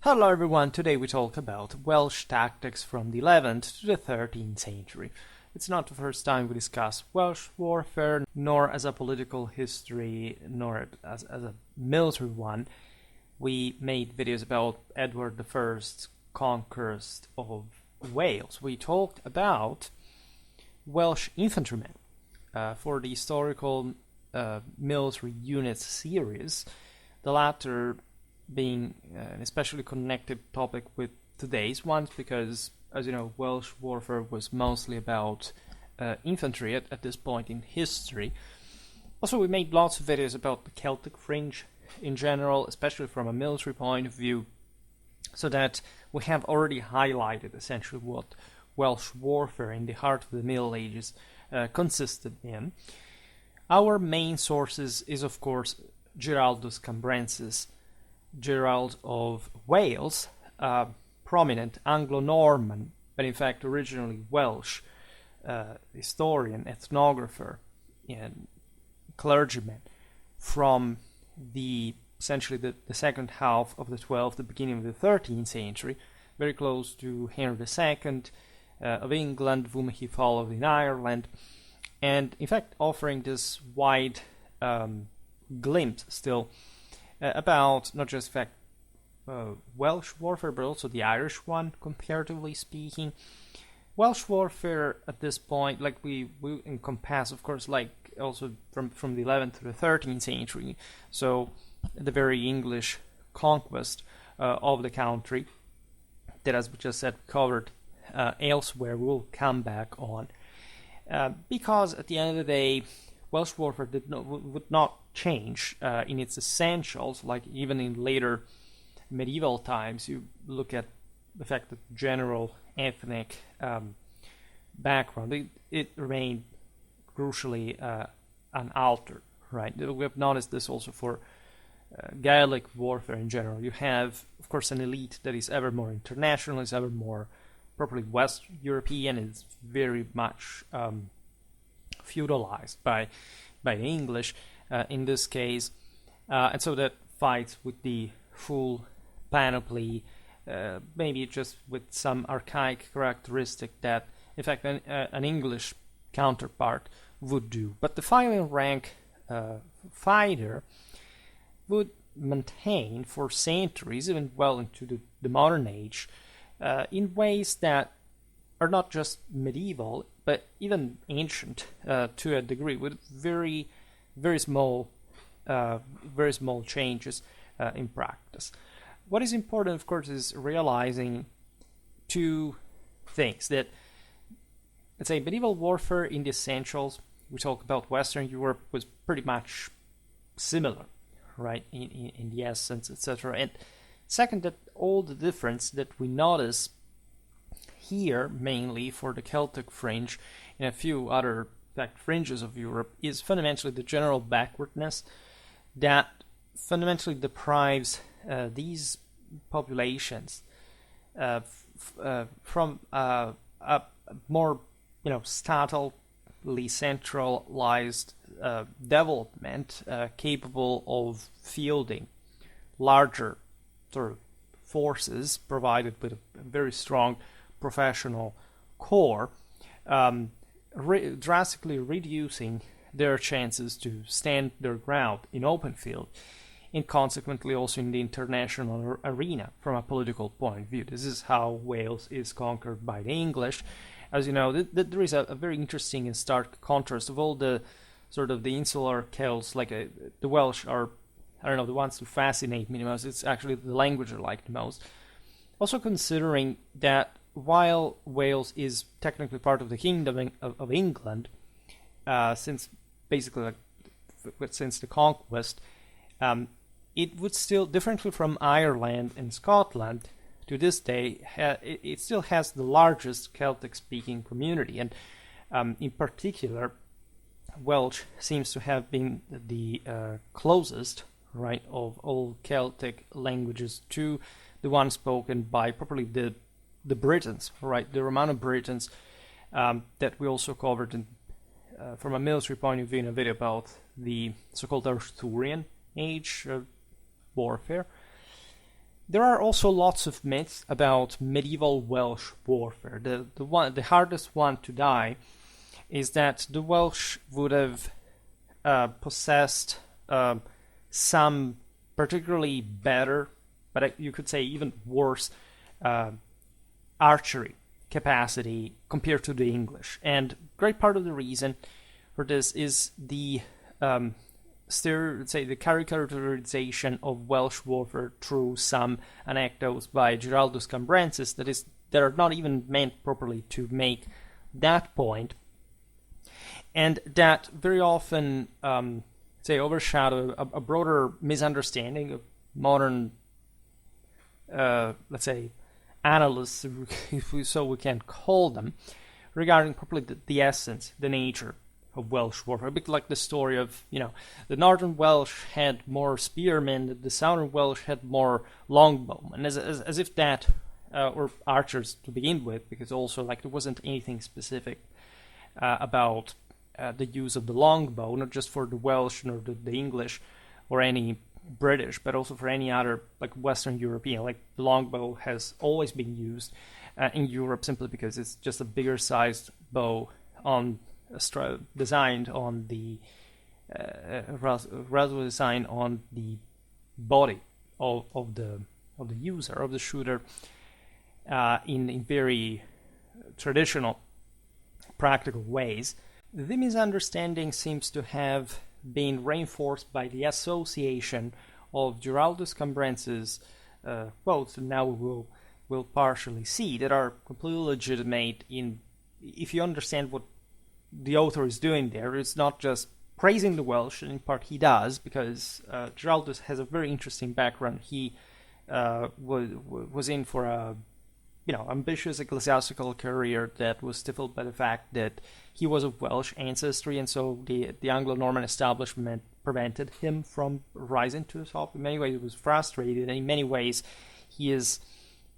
Hello everyone, today we talk about Welsh tactics from the 11th to the 13th century. It's not the first time we discuss Welsh warfare, nor as a political history, nor as a military one. We made videos about Edward I's conquest of Wales. We talked about Welsh infantrymen for the historical military units series, the latter being an especially connected topic with today's ones because, as you know, Welsh warfare was mostly about infantry at this point in history. Also, we made lots of videos about the Celtic Fringe in general, especially from a military point of view, so that we have already highlighted essentially what Welsh warfare in the heart of the Middle Ages consisted in. Our main sources is, of course, Giraldus Cambrensis, Gerald of Wales, a prominent Anglo-Norman, but in fact originally Welsh historian, ethnographer, and clergyman from essentially the second half of the 12th, the beginning of the 13th century, very close to Henry II of England, whom he followed in Ireland, and in fact offering this wide glimpse still about not just Welsh warfare, but also the Irish one, comparatively speaking. Welsh warfare at this point, like we encompass, of course, like also from the 11th to the 13th century, so the very English conquest of the country that, as we just said, covered elsewhere. We'll come back on because at the end of the day, Welsh warfare would not change in its essentials. Like even in later medieval times, you look at the fact that general ethnic background, it remained crucially unaltered, right? We have noticed this also for Gaelic warfare in general. You have, of course, an elite that is ever more international, is ever more properly West European, is very much feudalized by the English in this case, and so that fights with the full panoply, maybe just with some archaic characteristic that, in fact, an English counterpart would do. But the fighting rank fighter would maintain for centuries, even well into the modern age, in ways that are not just medieval, but even ancient to a degree, with very, very small changes in practice. What is important, of course, is realizing two things: that, let's say, medieval warfare in the essentials, we talk about Western Europe, was pretty much similar, right, in the essence, etc. And second, that all the difference that we notice here, mainly for the Celtic Fringe and a few other fringes of Europe, is fundamentally the general backwardness that fundamentally deprives these populations from a more, statally centralized development capable of fielding larger sort of forces, provided with a very strong professional core, drastically reducing their chances to stand their ground in open field, and consequently also in the international arena from a political point of view. This is how Wales is conquered by the English. As you know, there is a very interesting and stark contrast of all the sort of the insular Celts, like the Welsh are, I don't know, the ones who fascinate me the most. It's actually the language I like the most. Also considering that while Wales is technically part of the Kingdom of England, since basically since the conquest, it would still, differently from Ireland and Scotland, to this day, it still has the largest Celtic-speaking community, and in particular, Welsh seems to have been the closest, right, of all Celtic languages to the one spoken by properly the Britons, right, the Romano-Britons, that we also covered in, from a military point of view in a video about the so-called Arthurian age warfare. There are also lots of myths about medieval Welsh warfare. The hardest one to die is that the Welsh would have possessed some particularly better, but you could say even worse, archery capacity compared to the English. And great part of the reason for this is the the caricaturization of Welsh warfare through some anecdotes by Giraldus Cambrensis that are not even meant properly to make that point, and that very often overshadow a broader misunderstanding of modern, analysts, if we can call them, regarding properly the essence, the nature of Welsh warfare. A bit like the story of, the northern Welsh had more spearmen, the southern Welsh had more longbowmen, as if that, or archers to begin with, because also there wasn't anything specific about the use of the longbow, not just for the Welsh nor the English or any British, but also for any other Western European. The longbow has always been used in Europe simply because it's just a bigger sized bow designed on the designed on the body of the user, of the shooter, in very traditional, practical ways. The misunderstanding seems to have been reinforced by the association of Giraldus Cambrensis quotes, and now we'll partially see, that are completely legitimate if you understand what the author is doing there. It's not just praising the Welsh, and in part he does, because Giraldus has a very interesting background. He was in for a ambitious ecclesiastical career that was stifled by the fact that he was of Welsh ancestry, and so the Anglo-Norman establishment prevented him from rising to the top. In many ways, he was frustrated, and in many ways, he's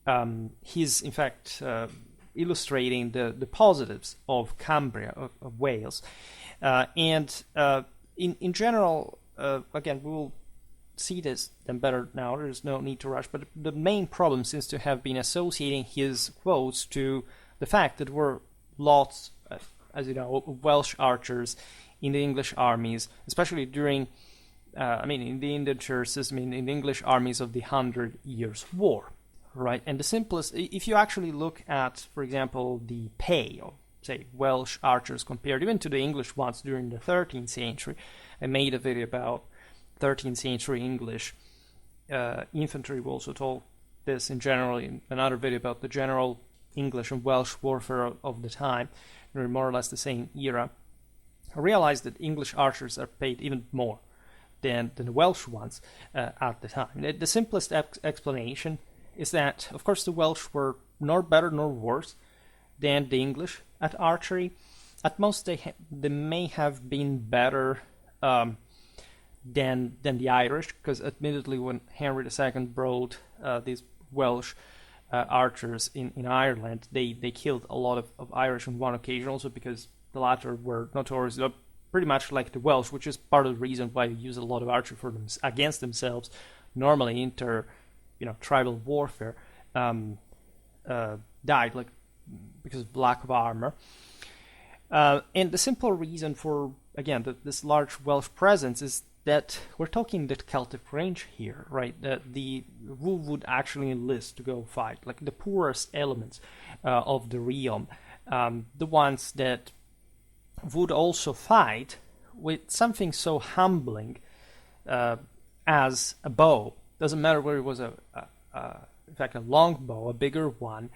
in fact illustrating the positives of Cumbria, of Wales, and in general, again, we'll see this then better now. There's no need to rush, but the main problem seems to have been associating his quotes to the fact that there were lots, as you know, of Welsh archers in the English armies, especially during, in the indenture system, in the English armies of the 100 Years' War, right? And the simplest, if you actually look at, for example, the pay of, say, Welsh archers compared even to the English ones during the 13th century, I made a video about 13th century English infantry. We also told this in general in another video about the general English and Welsh warfare of the time, during more or less the same era. I realized that English archers are paid even more than the Welsh ones at the time. The simplest explanation is that, of course, the Welsh were nor better nor worse than the English at archery. At most, they may have been better than the Irish, because admittedly when Henry II brought these Welsh archers in Ireland, they killed a lot of Irish on one occasion, also because the latter were notorious, pretty much like the Welsh, which is part of the reason why you use a lot of archery against themselves, normally tribal warfare, died because of lack of armor. And the simple reason for, again, this large Welsh presence is that we're talking the Celtic Fringe here, right? Who would actually enlist to go fight, the poorest elements of the realm, the ones that would also fight with something so humbling as a bow. Doesn't matter whether it was in fact a long bow, a bigger one.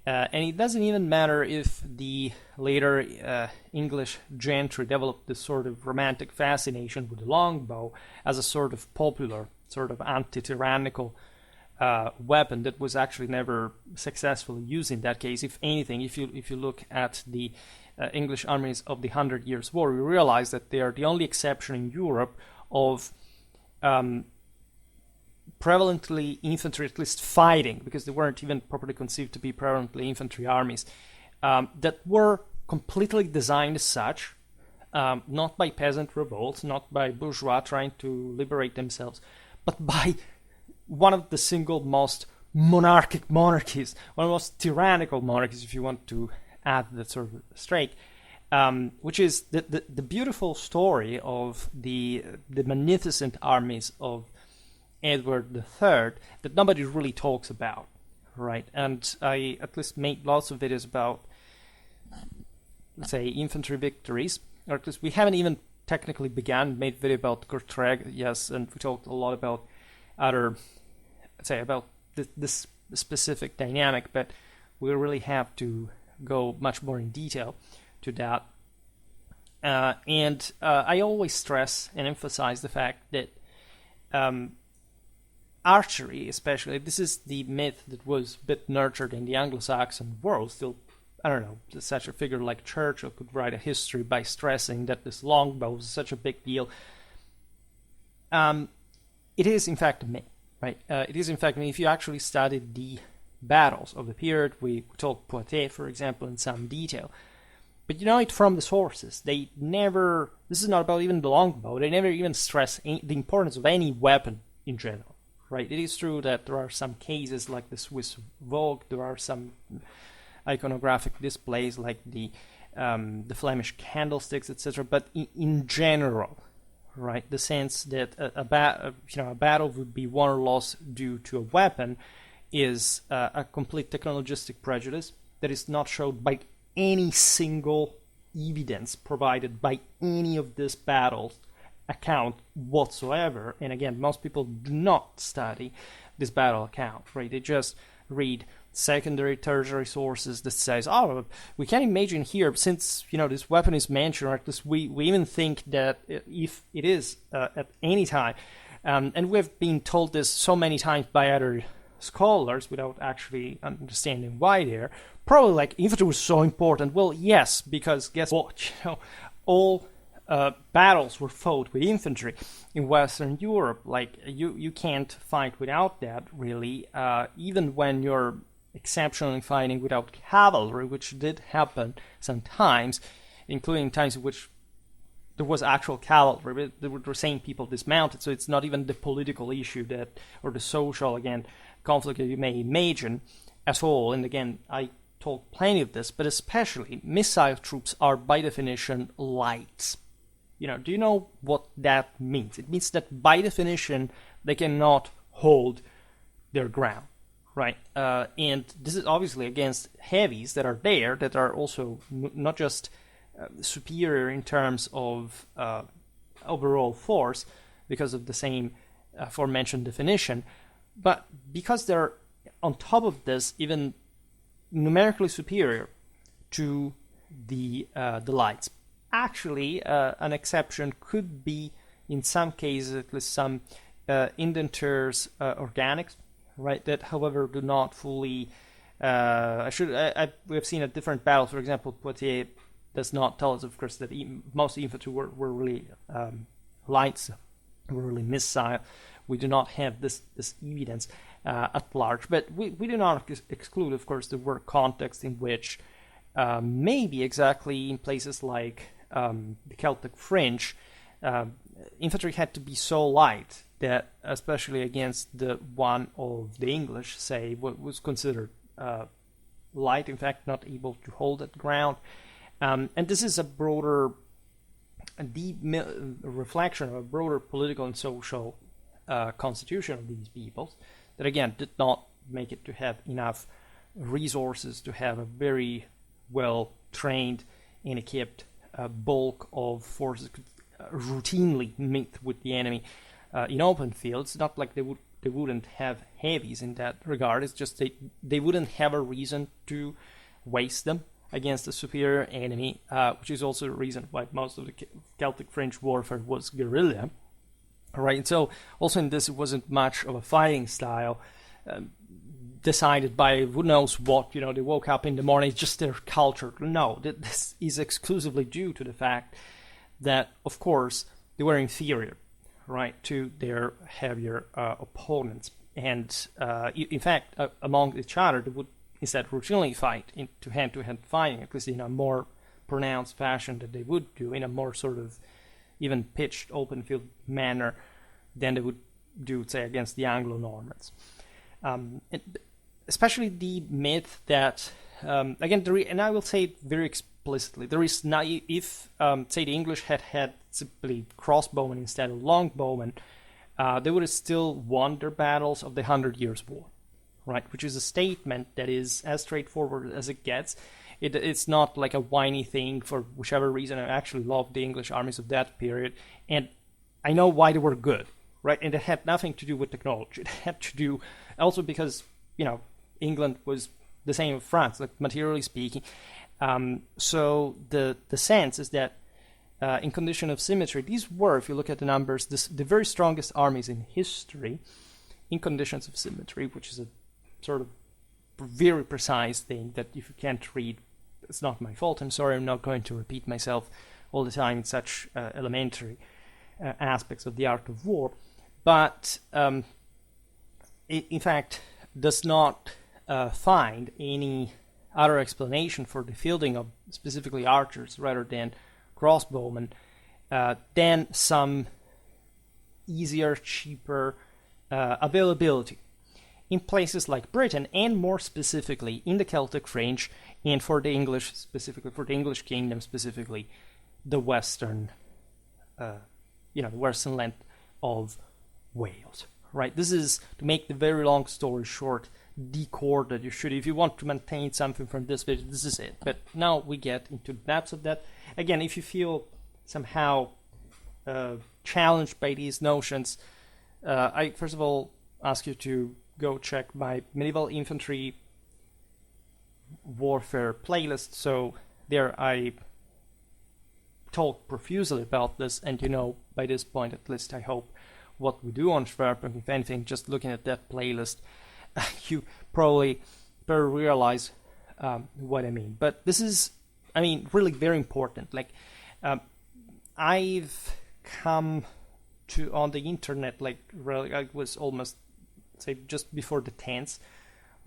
And it doesn't even matter if the later English gentry developed this sort of romantic fascination with the longbow as a sort of popular, sort of anti-tyrannical weapon that was actually never successfully used in that case. If anything, if you look at the English armies of the 100 Years' War, you realize that they are the only exception in Europe of prevalently infantry, at least fighting, because they weren't even properly conceived to be prevalently infantry armies, that were completely designed as such, not by peasant revolts, not by bourgeois trying to liberate themselves, but by one of the single most monarchic monarchies, one of the most tyrannical monarchies, if you want to add that sort of streak, which is the beautiful story of the magnificent armies of Edward III that nobody really talks about, right? And I at least made lots of videos about, let's say, infantry victories, or at least we haven't even technically begun, made video about Kortreg, yes, and we talked a lot about other, let's say, about this specific dynamic, but we really have to go much more in detail to that. And I always stress and emphasize the fact that archery, especially, this is the myth that was a bit nurtured in the Anglo-Saxon world. Still, I don't know, such a figure like Churchill could write a history by stressing that this longbow was such a big deal. It is, in fact, a myth, right? It is, in fact, I mean, if you actually studied the battles of the period, we talk Poitiers, for example, in some detail. But you know it from the sources. They never, this is not about even the longbow, they never even stress the importance of any weapon in general, right? It is true that there are some cases like the Swiss Vogue, there are some iconographic displays like the Flemish candlesticks, etc. But in general, right, the sense that a battle would be won or lost due to a weapon is a complete technologistic prejudice that is not showed by any single evidence provided by any of these battles account whatsoever. And again, most people do not study this battle account, right? They just read secondary, tertiary sources that says, oh, we can imagine here, since, you know, this weapon is mentioned, or at least we even think that if it is at any time, and we've been told this so many times by other scholars without actually understanding why they're probably like infantry was so important. Well, yes, because guess what? You know, all battles were fought with infantry in Western Europe. Like you can't fight without that, really. Even when you're exceptionally fighting without cavalry, which did happen sometimes, including times in which there was actual cavalry, but there were the same people dismounted. So it's not even the political issue that, or the social, again, conflict that you may imagine at all. And again, I talk plenty of this, but especially missile troops are by definition light. You know, do you know what that means? It means that by definition they cannot hold their ground, right? And this is obviously against heavies that are there, that are also not just superior in terms of overall force because of the same aforementioned definition, but because they're on top of this even numerically superior to the lights. Actually, an exception could be, in some cases, at least some indentures organics, right? That, however, do not fully. We have seen at different battles. For example, Poitiers does not tell us, of course, that most infantry were really lights, were really missile. We do not have this evidence at large, but we do not exclude, of course, the war context in which maybe exactly in places like the Celtic Fringe, infantry had to be so light that, especially against the one of the English, say, what was considered light, in fact, not able to hold that ground. And this is a deep reflection of a broader political and social constitution of these peoples that, again, did not make it to have enough resources to have a very well trained and equipped bulk of forces could routinely meet with the enemy in open fields. Not like they wouldn't have heavies in that regard. It's just they wouldn't have a reason to waste them against a superior enemy, which is also the reason why most of the Celtic Fringe warfare was guerrilla. Right, and so also in this, it wasn't much of a fighting style decided by who knows what. You know, they woke up in the morning, it's just their culture. No, this is exclusively due to the fact that, of course, they were inferior, right, to their heavier opponents. And in fact, among each other, they would instead routinely fight into hand-to-hand fighting, at least in a more pronounced fashion that they would do in a more sort of even pitched open field manner than they would do, say, against the Anglo-Normans. Especially the myth that, again, and I will say it very explicitly, there is not, if, say, the English had simply crossbowmen instead of longbowmen, they would have still won their battles of the 100 Years' War, right? Which is a statement that is as straightforward as it gets. It's not like a whiny thing for whichever reason. I actually love the English armies of that period, and I know why they were good, right? And it had nothing to do with technology. It had to do also because, England was the same as France, like materially speaking. So the sense is that in condition of symmetry, these were, if you look at the numbers, the very strongest armies in history in conditions of symmetry, which is a sort of very precise thing that if you can't read, it's not my fault. I'm sorry, I'm not going to repeat myself all the time in such elementary aspects of the art of war. But it, in fact, does not find any other explanation for the fielding of specifically archers rather than crossbowmen than some easier, cheaper availability in places like Britain, and more specifically in the Celtic Fringe, and for the English kingdom specifically, the western, the western land of Wales. Right. This is, to make the very long story short, the core that you should, if you want to maintain something from this video, this is it. But now we get into the depths of that. Again, if you feel somehow challenged by these notions, I first of all ask you to go check my medieval infantry warfare playlist. So there I talk profusely about this, and by this point at least, I hope, what we do on Schwerpunkt. If anything, just looking at that playlist, you probably better realize what I mean. But this is, really very important. Like, I've come to, on the internet, I was almost, say, just before the 10th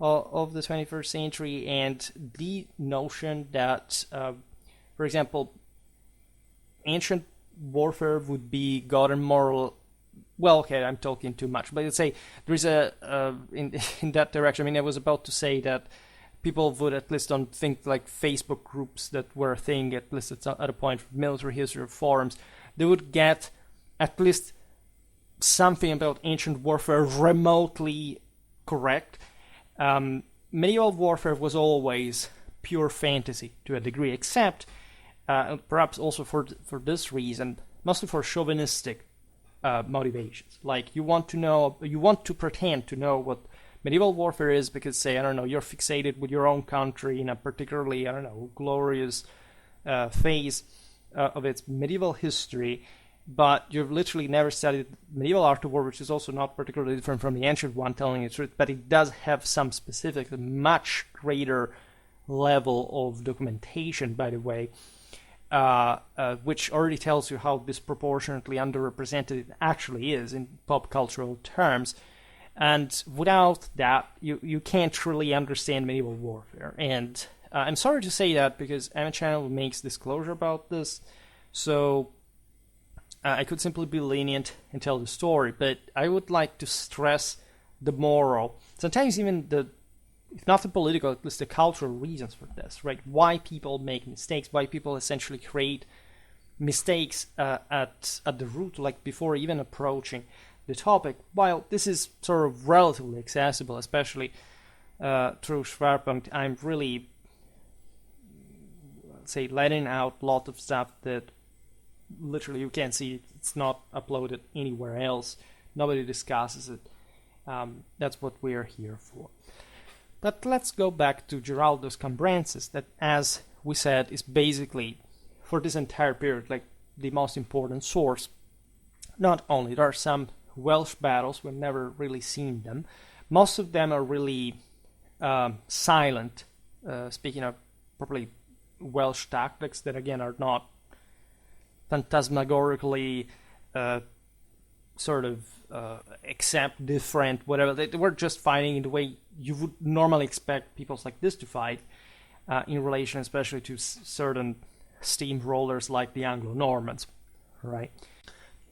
of the 21st century, and the notion that, for example, ancient warfare would be god and moral. Well, okay, I'm talking too much, but let's say there's in that direction. I was about to say that people would at least don't think like Facebook groups that were a thing, at least at a point, military history or forums, they would get at least something about ancient warfare remotely correct. Medieval warfare was always pure fantasy to a degree, except perhaps also for this reason, mostly for chauvinistic motivations. Like, you want to pretend to know what medieval warfare is because, say, you're fixated with your own country in a particularly, glorious phase of its medieval history, but you've literally never studied medieval art of war, which is also not particularly different from the ancient one, telling the truth, but it does have some specific, much greater level of documentation, by the way, which already tells you how disproportionately underrepresented it actually is in pop cultural terms. And without that, you can't really understand medieval warfare. And I'm sorry to say that, because my channel makes disclosure about this, so I could simply be lenient and tell the story, but I would like to stress the moral, sometimes even if not the political, at least the cultural reasons for this, right? Why people make mistakes, why people essentially create mistakes at the root, like before even approaching the topic. While this is sort of relatively accessible, especially through Schwerpunkt, I'm really, say, letting out a lot of stuff that literally you can't see. It's not uploaded anywhere else. Nobody discusses it. That's what we're here for. But let's go back to Giraldus Cambrensis, that, as we said, is basically, for this entire period, like the most important source. Not only, there are some Welsh battles, we've never really seen them. Most of them are really silent, speaking of properly Welsh tactics that, again, are not phantasmagorically accept different, whatever. They were just fighting in the way you would normally expect peoples like this to fight, in relation especially to certain steamrollers like the Anglo-Normans, right?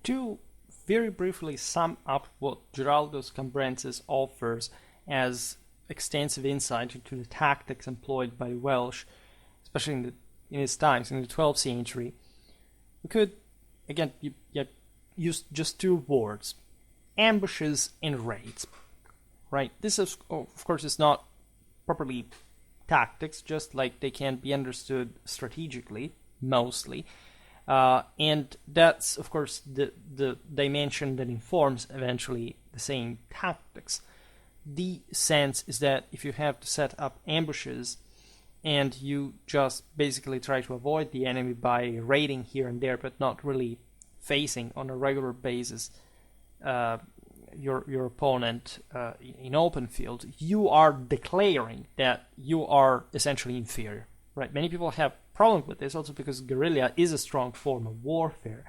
To very briefly sum up what Giraldus Cambrensis offers as extensive insight into the tactics employed by the Welsh, especially in his times, in the 12th century, we could, again, use just two words: ambushes and raids. Right? This, of course, is not properly tactics, just like they can be understood strategically, mostly. And that's, of course, the dimension that informs eventually the same tactics. The sense is that if you have to set up ambushes and you just basically try to avoid the enemy by raiding here and there, but not really facing on a regular basis your opponent in open field, you are declaring that you are essentially inferior. Right? Many people have problems with this also because guerrilla is a strong form of warfare,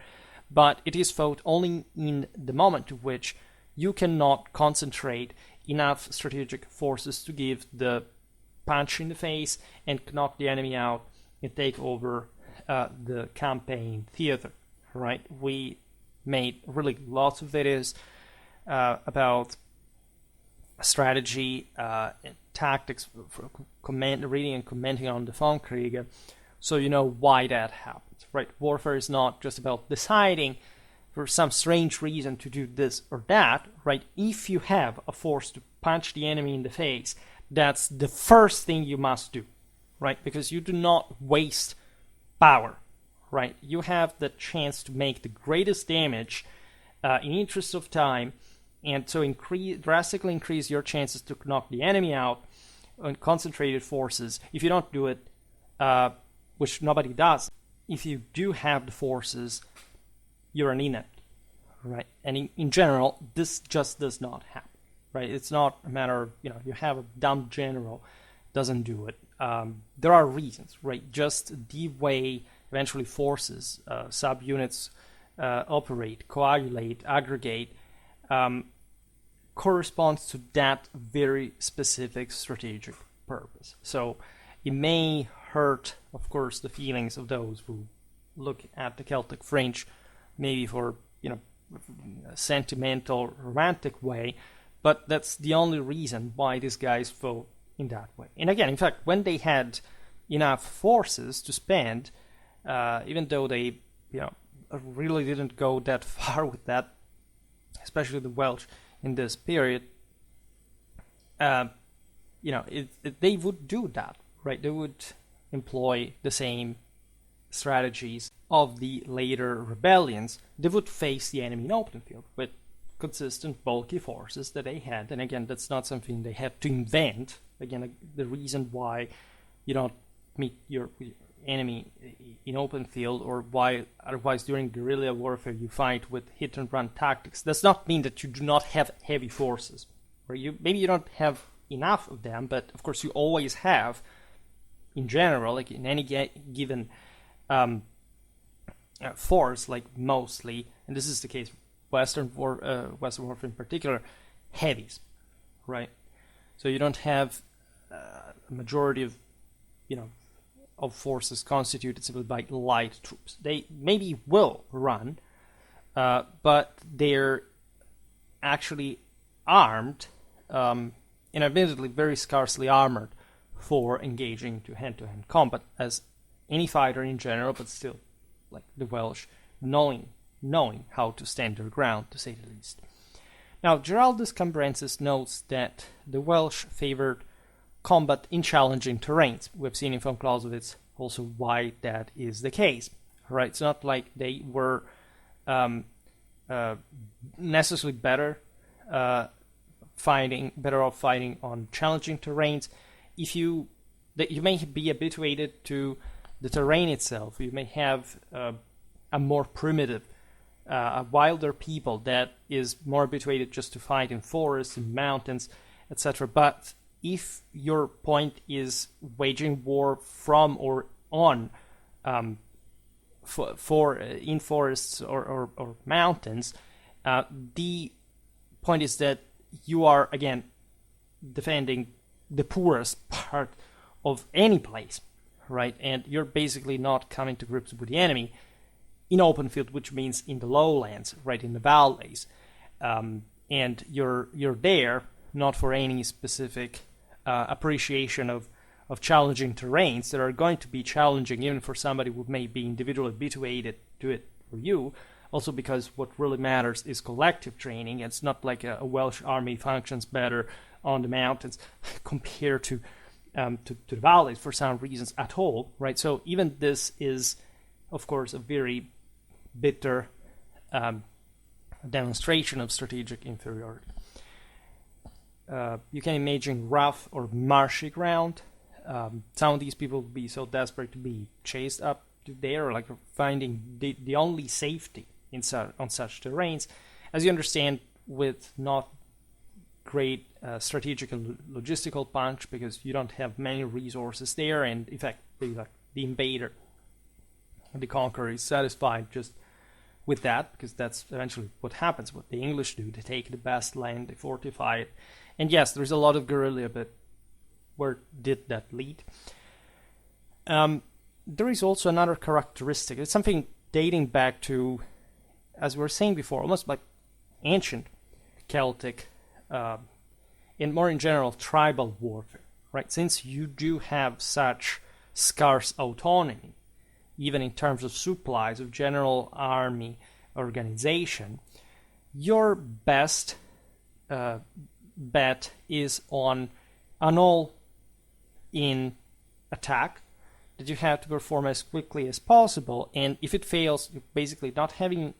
but it is fought only in the moment to which you cannot concentrate enough strategic forces to give the punch in the face and knock the enemy out and take over the campaign theater. Right? We made really lots of videos about strategy, tactics, for reading and commenting on the Von Kriege, so you know why that happens. Right? Warfare is not just about deciding for some strange reason to do this or that. Right? If you have a force to punch the enemy in the face, that's the first thing you must do. Right? Because you do not waste power. Right? You have the chance to make the greatest damage in interest of time, and so drastically increase your chances to knock the enemy out on concentrated forces. If you don't do it, which nobody does, if you do have the forces, you're an inept, right? And in general, this just does not happen, right? It's not a matter of, you have a dumb general, doesn't do it. There are reasons, right? Just the way eventually forces, subunits operate, coagulate, aggregate, corresponds to that very specific strategic purpose. So it may hurt, of course, the feelings of those who look at the Celtic Fringe maybe for, a sentimental, romantic way, but that's the only reason why these guys fought in that way. And again, in fact, when they had enough forces to spend, even though they, really didn't go that far with that, especially the Welsh in this period, they would do that, right? They would employ the same strategies of the later rebellions. They would face the enemy in open field with consistent, bulky forces that they had. And again, that's not something they had to invent. Again, the reason why you don't meet your enemy in open field, or why otherwise during guerrilla warfare you fight with hit and run tactics, does not mean that you do not have heavy forces, or maybe you don't have enough of them, but of course you always have, in general, like in any given force, like mostly, and this is the case Western warfare in particular, heavies, right? So you don't have a majority of of forces constituted simply by light troops. They maybe will run, but they're actually armed, and admittedly very scarcely armored for engaging to hand combat, as any fighter in general, but still, like the Welsh, knowing how to stand their ground, to say the least. Now, Giraldus Cambrensis notes that the Welsh favored combat in challenging terrains. We've seen in von Clausewitz also why that is the case. Right? It's not like they were necessarily better off fighting on challenging terrains. You may be habituated to the terrain itself. You may have a more primitive, a wilder people that is more habituated just to fight in forests, in mountains, etc. But if your point is waging war from or on in forests or mountains, the point is that you are, again, defending the poorest part of any place, right? And you're basically not coming to grips with the enemy in open field, which means in the lowlands, right, in the valleys. And you're there not for any specific appreciation of challenging terrains that are going to be challenging even for somebody who may be individually habituated to it for you. Also because what really matters is collective training. It's not like a Welsh army functions better on the mountains compared to the valleys for some reasons at all, right? So even this is, of course, a very bitter demonstration of strategic inferiority. You can imagine rough or marshy ground. Some of these people would be so desperate to be chased up to there, like finding the only safety on such terrains. As you understand, with not great strategic and logistical punch, because you don't have many resources there, and in fact, the invader, the conqueror, is satisfied just with that, because that's eventually what happens. What the English do, they take the best land, they fortify it, and yes, there's a lot of guerrilla, but where did that lead? There is also another characteristic. It's something dating back to, as we were saying before, almost like ancient Celtic, and more in general, tribal warfare, right? Since you do have such scarce autonomy, even in terms of supplies, of general army organization, your best bet is on an all-in attack that you have to perform as quickly as possible, and if it fails, you're basically not having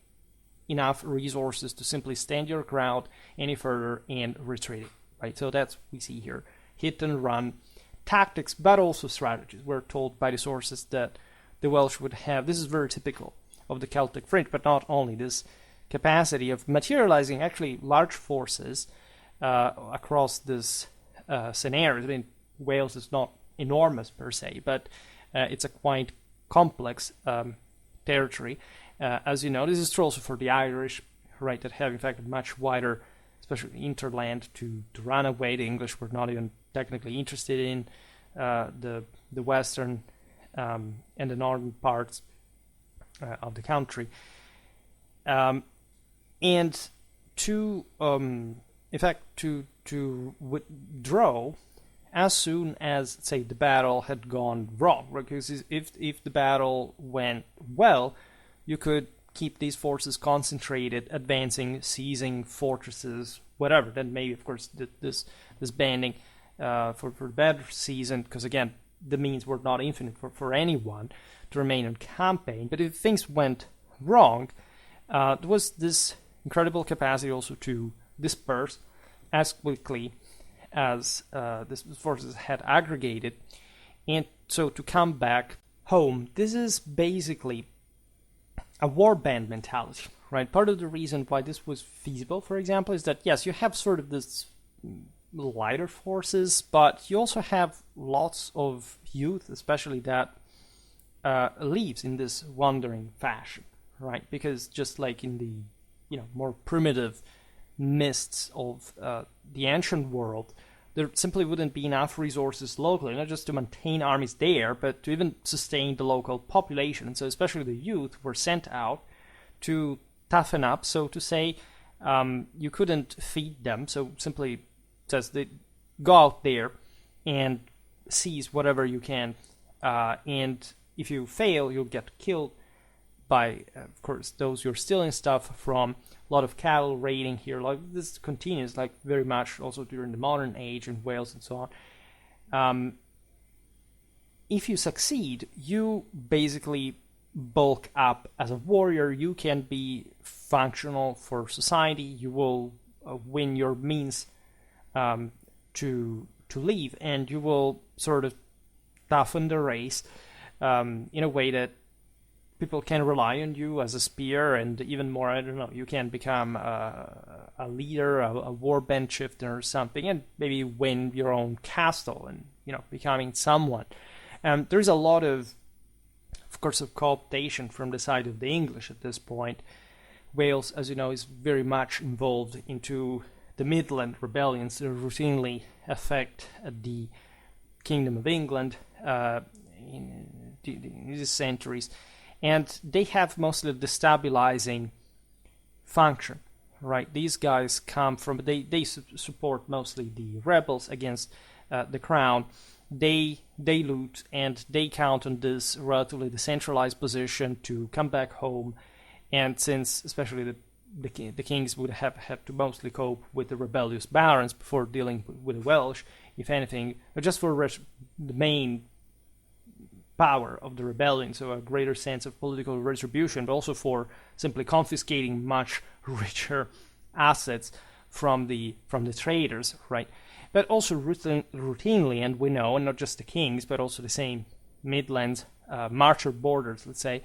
enough resources to simply stand your ground any further and retreating, right? So that's what we see here. Hit and run tactics, but also strategies. We're told by the sources that the Welsh would have, this is very typical of the Celtic Fringe, but not only, this capacity of materializing actually large forces across this scenario. I mean, Wales is not enormous per se, but it's a quite complex territory. As you know, this is true also for the Irish, right, that have in fact a much wider, especially interland, to run away. The English were not even technically interested in the western and the northern parts of the country. And to, in fact, to withdraw as soon as, say, the battle had gone wrong, right? Because if the battle went well, you could keep these forces concentrated, advancing, seizing fortresses, whatever. Then maybe, of course, this banding for the better season, because again, the means were not infinite for anyone to remain on campaign. But if things went wrong, there was this incredible capacity also to disperse as quickly as these forces had aggregated, and so to come back home. This is basically a warband mentality, right? Part of the reason why this was feasible, for example, is that yes, you have sort of this lighter forces, but you also have lots of youth, especially that leaves in this wandering fashion, right? Because just like in the more primitive mists of the ancient world, there simply wouldn't be enough resources locally, not just to maintain armies there, but to even sustain the local population. And so especially the youth were sent out to toughen up, so to say. You couldn't feed them, so simply says they go out there and seize whatever you can, and if you fail, you'll get killed by, of course, those you're stealing stuff from. A lot of cattle raiding here, like this continues, like very much also during the modern age in Wales and so on. If you succeed, you basically bulk up as a warrior. You can be functional for society. You will win your means to leave, and you will sort of toughen the race in a way that people can rely on you as a spear, and even more, I don't know, you can become a leader, a warband chieftain or something, and maybe win your own castle and, becoming someone. There's a lot of course, of cooptation from the side of the English at this point. Wales, as you know, is very much involved into the Midland rebellions that routinely affect the Kingdom of England in these centuries. and they have mostly the destabilizing function, right? These guys come from, they support mostly the rebels against the crown. They loot, and they count on this relatively decentralized position to come back home. And since especially the kings would have had to mostly cope with the rebellious barons before dealing with the Welsh, if anything, just for the main power of the rebellion, so a greater sense of political retribution, but also for simply confiscating much richer assets from the traders, right? But also routinely, and we know, and not just the kings, but also the same Midlands marcher borders, let's say,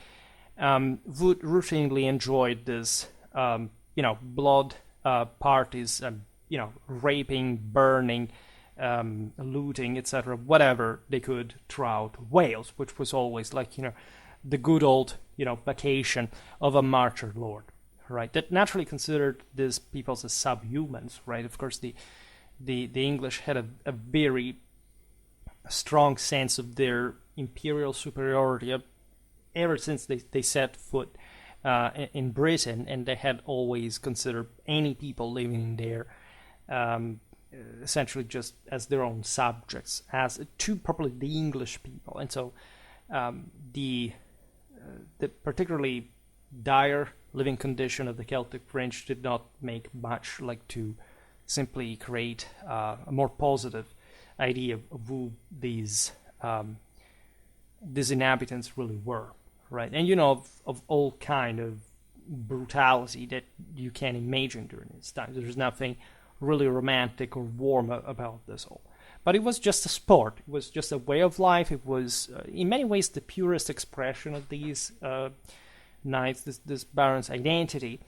would routinely enjoy this, blood parties, raping, burning, looting, etc., whatever they could throughout Wales, which was always like, the good old, vacation of a marcher lord, right? That naturally considered these peoples as subhumans, right? Of course, the English had a very strong sense of their imperial superiority ever since they set foot in Britain, and they had always considered any people living there essentially just as their own subjects, as to properly the English people. And so the particularly dire living condition of the Celtic Fringe did not make much like to simply create a more positive idea of who these inhabitants really were, right? And of all kind of brutality that you can imagine during this time. There's nothing really romantic or warm about this all. But it was just a sport. It was just a way of life. It was, in many ways, the purest expression of these knights, this baron's identity.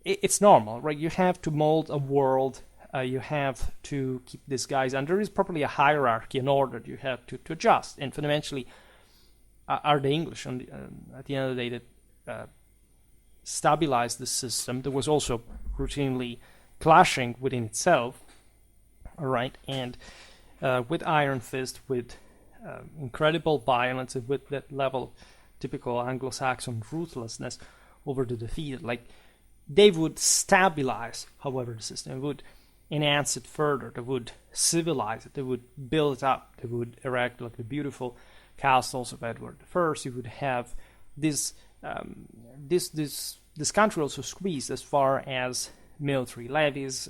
It's normal, right? You have to mold a world. You have to keep these guys under. There is properly a hierarchy, an order you have to adjust. And fundamentally, are the English, at the end of the day, that stabilized the system. There was also routinely clashing within itself, all right, and with iron fist, with incredible violence, and with that level of typical Anglo-Saxon ruthlessness over the defeated, like they would stabilize, however, the system. They would enhance it further. They would civilize it. They would build it up. They would erect like the beautiful castles of Edward I. You would have this country also squeezed as far as military levies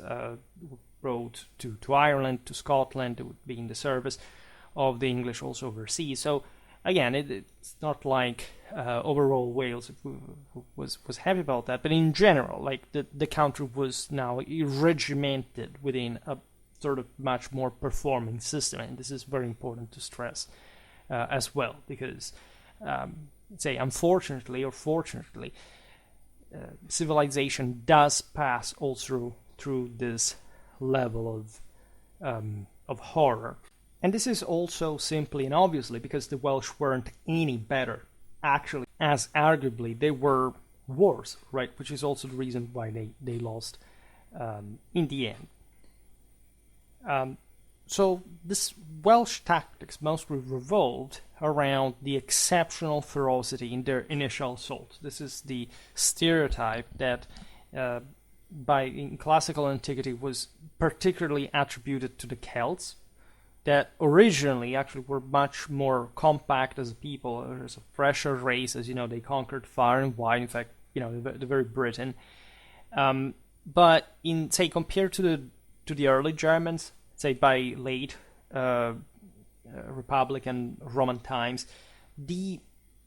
brought to Ireland, to Scotland. They would be in the service of the English also overseas. So again, it's not like overall Wales was happy about that, but in general, like the country was now regimented within a sort of much more performing system, and this is very important to stress as well, because say unfortunately or fortunately, civilization does pass also through this level of horror. And this is also simply and obviously because the Welsh weren't any better, actually, as arguably they were worse, right? Which is also the reason why they lost in the end. So this Welsh tactics mostly revolved around the exceptional ferocity in their initial assault. This is the stereotype that in classical antiquity was particularly attributed to the Celts, that originally actually were much more compact as a people, as a fresher race, as they conquered far and wide. In fact, the very Britain. But in say compared to the early Germans, say by late Republican Roman times, the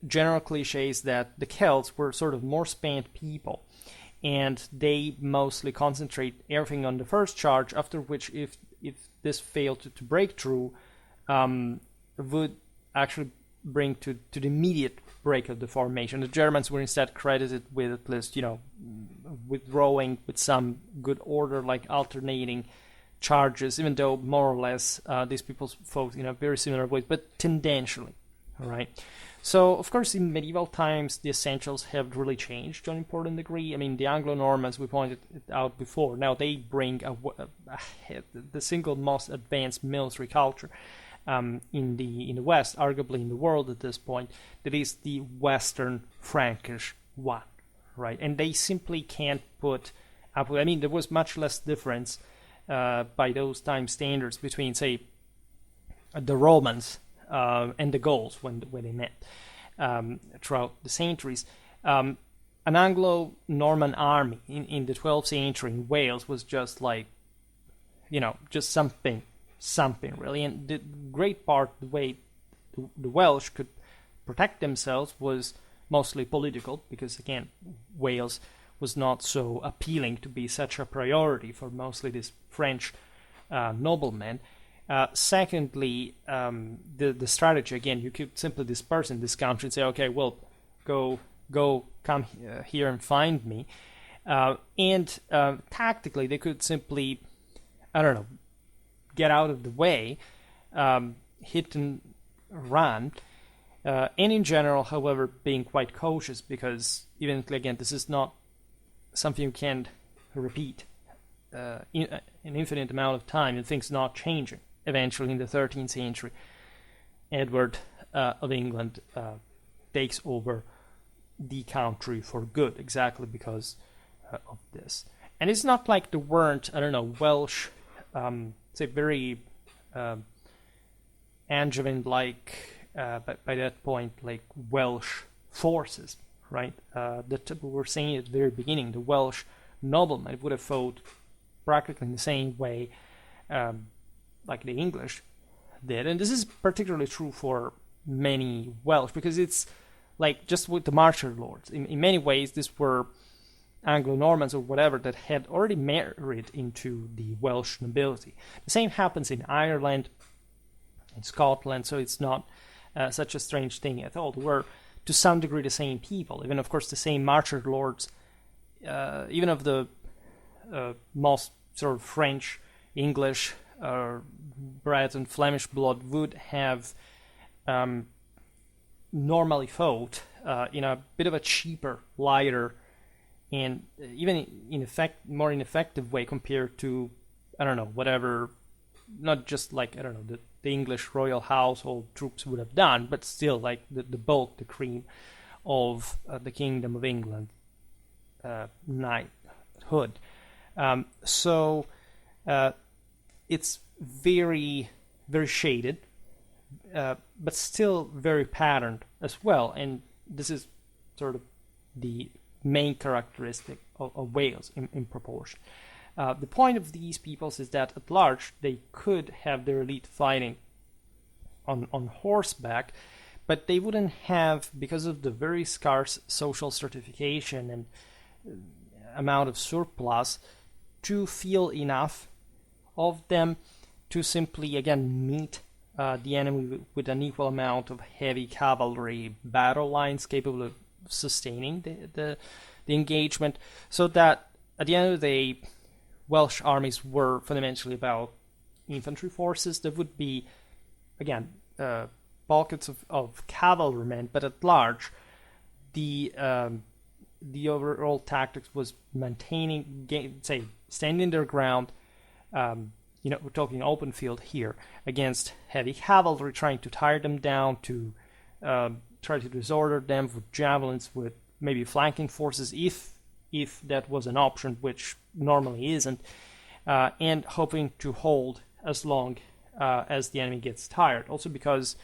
general cliche is that the Celts were sort of more spent people, and they mostly concentrate everything on the first charge, after which if this failed to break through, would actually bring to the immediate break of the formation. The Germans were instead credited with at least, withdrawing with some good order, like alternating charges, even though more or less these people fought in a very similar way, but tendentially, all right? So, of course, in medieval times, the essentials have really changed to an important degree. I mean, the Anglo-Normans, we pointed it out before, now they bring the single most advanced military culture. in the West, arguably in the world at this point, that is the Western Frankish one, right? And they simply can't put up with, I mean, there was much less difference by those time standards between, say, the Romans and the Gauls when they met throughout the centuries. An Anglo-Norman army in the 12th century in Wales was just like, just something really. And the great part, the way the Welsh could protect themselves was mostly political, because again, Wales was not so appealing to be such a priority for mostly these French noblemen. Secondly, the strategy, again, you could simply disperse in this country and say, okay, well, come here and find me. And tactically, they could simply, get out of the way, hit and run. And in general, however, being quite cautious, because even, again, this is not something you can repeat in an infinite amount of time, and things not changing. Eventually, in the 13th century, Edward of England takes over the country for good, exactly because of this. And it's not like there weren't, Welsh, say, very Angevin-like, by that point, like Welsh forces, right? That we were saying at the very beginning, the Welsh noblemen would have fought practically in the same way like the English did. And this is particularly true for many Welsh, because it's like just with the marcher lords. In many ways, these were Anglo-Normans or whatever that had already married into the Welsh nobility. The same happens in Ireland, in Scotland, so it's not such a strange thing at all. They were, to some degree, the same people. Even, of course, the same marcher lords, even of the most sort of French, English, bred and Flemish blood, would have normally fought in a bit of a cheaper, lighter, and even more ineffective way compared to, whatever, not just like, the English royal household troops would have done, but still like the bulk, the cream of the Kingdom of England knighthood. So it's very, very shaded, but still very patterned as well. And this is sort of the main characteristic of Wales in proportion. The point of these peoples is that at large they could have their elite fighting on horseback, but they wouldn't have, because of the very scarce social stratification and amount of surplus, to feel enough of them to simply, again, meet the enemy with an equal amount of heavy cavalry battle lines capable of sustaining the engagement, so that at the end of the day, Welsh armies were fundamentally about infantry forces. There would be, again, pockets of cavalrymen, but at large, the overall tactics was maintaining, standing their ground. We're talking open field here, against heavy cavalry, trying to tire them down, to try to disorder them with javelins, with maybe flanking forces, if that was an option, which normally isn't, and hoping to hold as long as the enemy gets tired. Also because,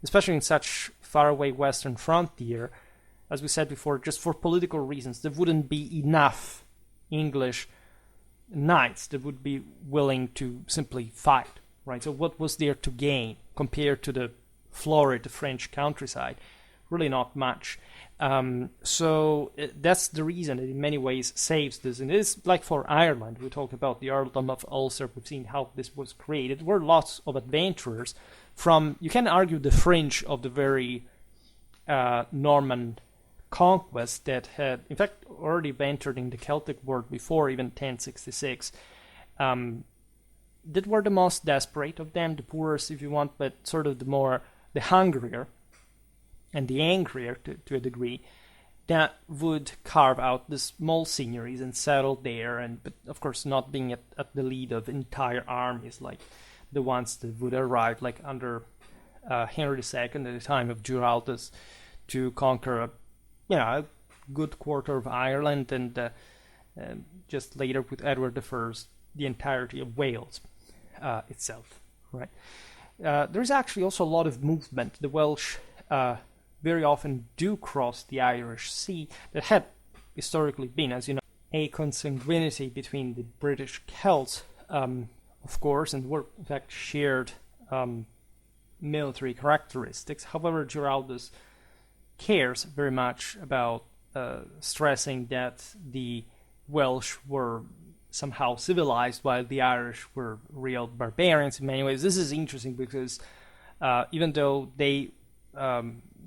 especially in such faraway western frontier, as we said before, just for political reasons, there wouldn't be enough English knights that would be willing to simply fight, right? So what was there to gain compared to the florid French countryside? Really not much. So that's the reason it in many ways saves this. And it's like for Ireland, we talked about the Earldom of Ulster, we've seen how this was created. There were lots of adventurers from, you can argue, the fringe of the very Norman conquest that had, in fact, already ventured in the Celtic world before even 1066, that were the most desperate of them, the poorest if you want, but sort of the hungrier and the angrier to a degree, that would carve out the small seigneuries and settle there, but of course not being at the lead of entire armies like the ones that would arrive like under Henry II at the time of Giraldus to conquer a good quarter of Ireland, and just later with Edward I, the entirety of Wales itself. Right. There's actually also a lot of movement. The Welsh very often do cross the Irish Sea. That had historically been, as you know, a consanguinity between the British Celts, of course, and were in fact shared military characteristics. However, Giraldus cares very much about stressing that the Welsh were somehow civilized while the Irish were real barbarians in many ways. This is interesting because even though they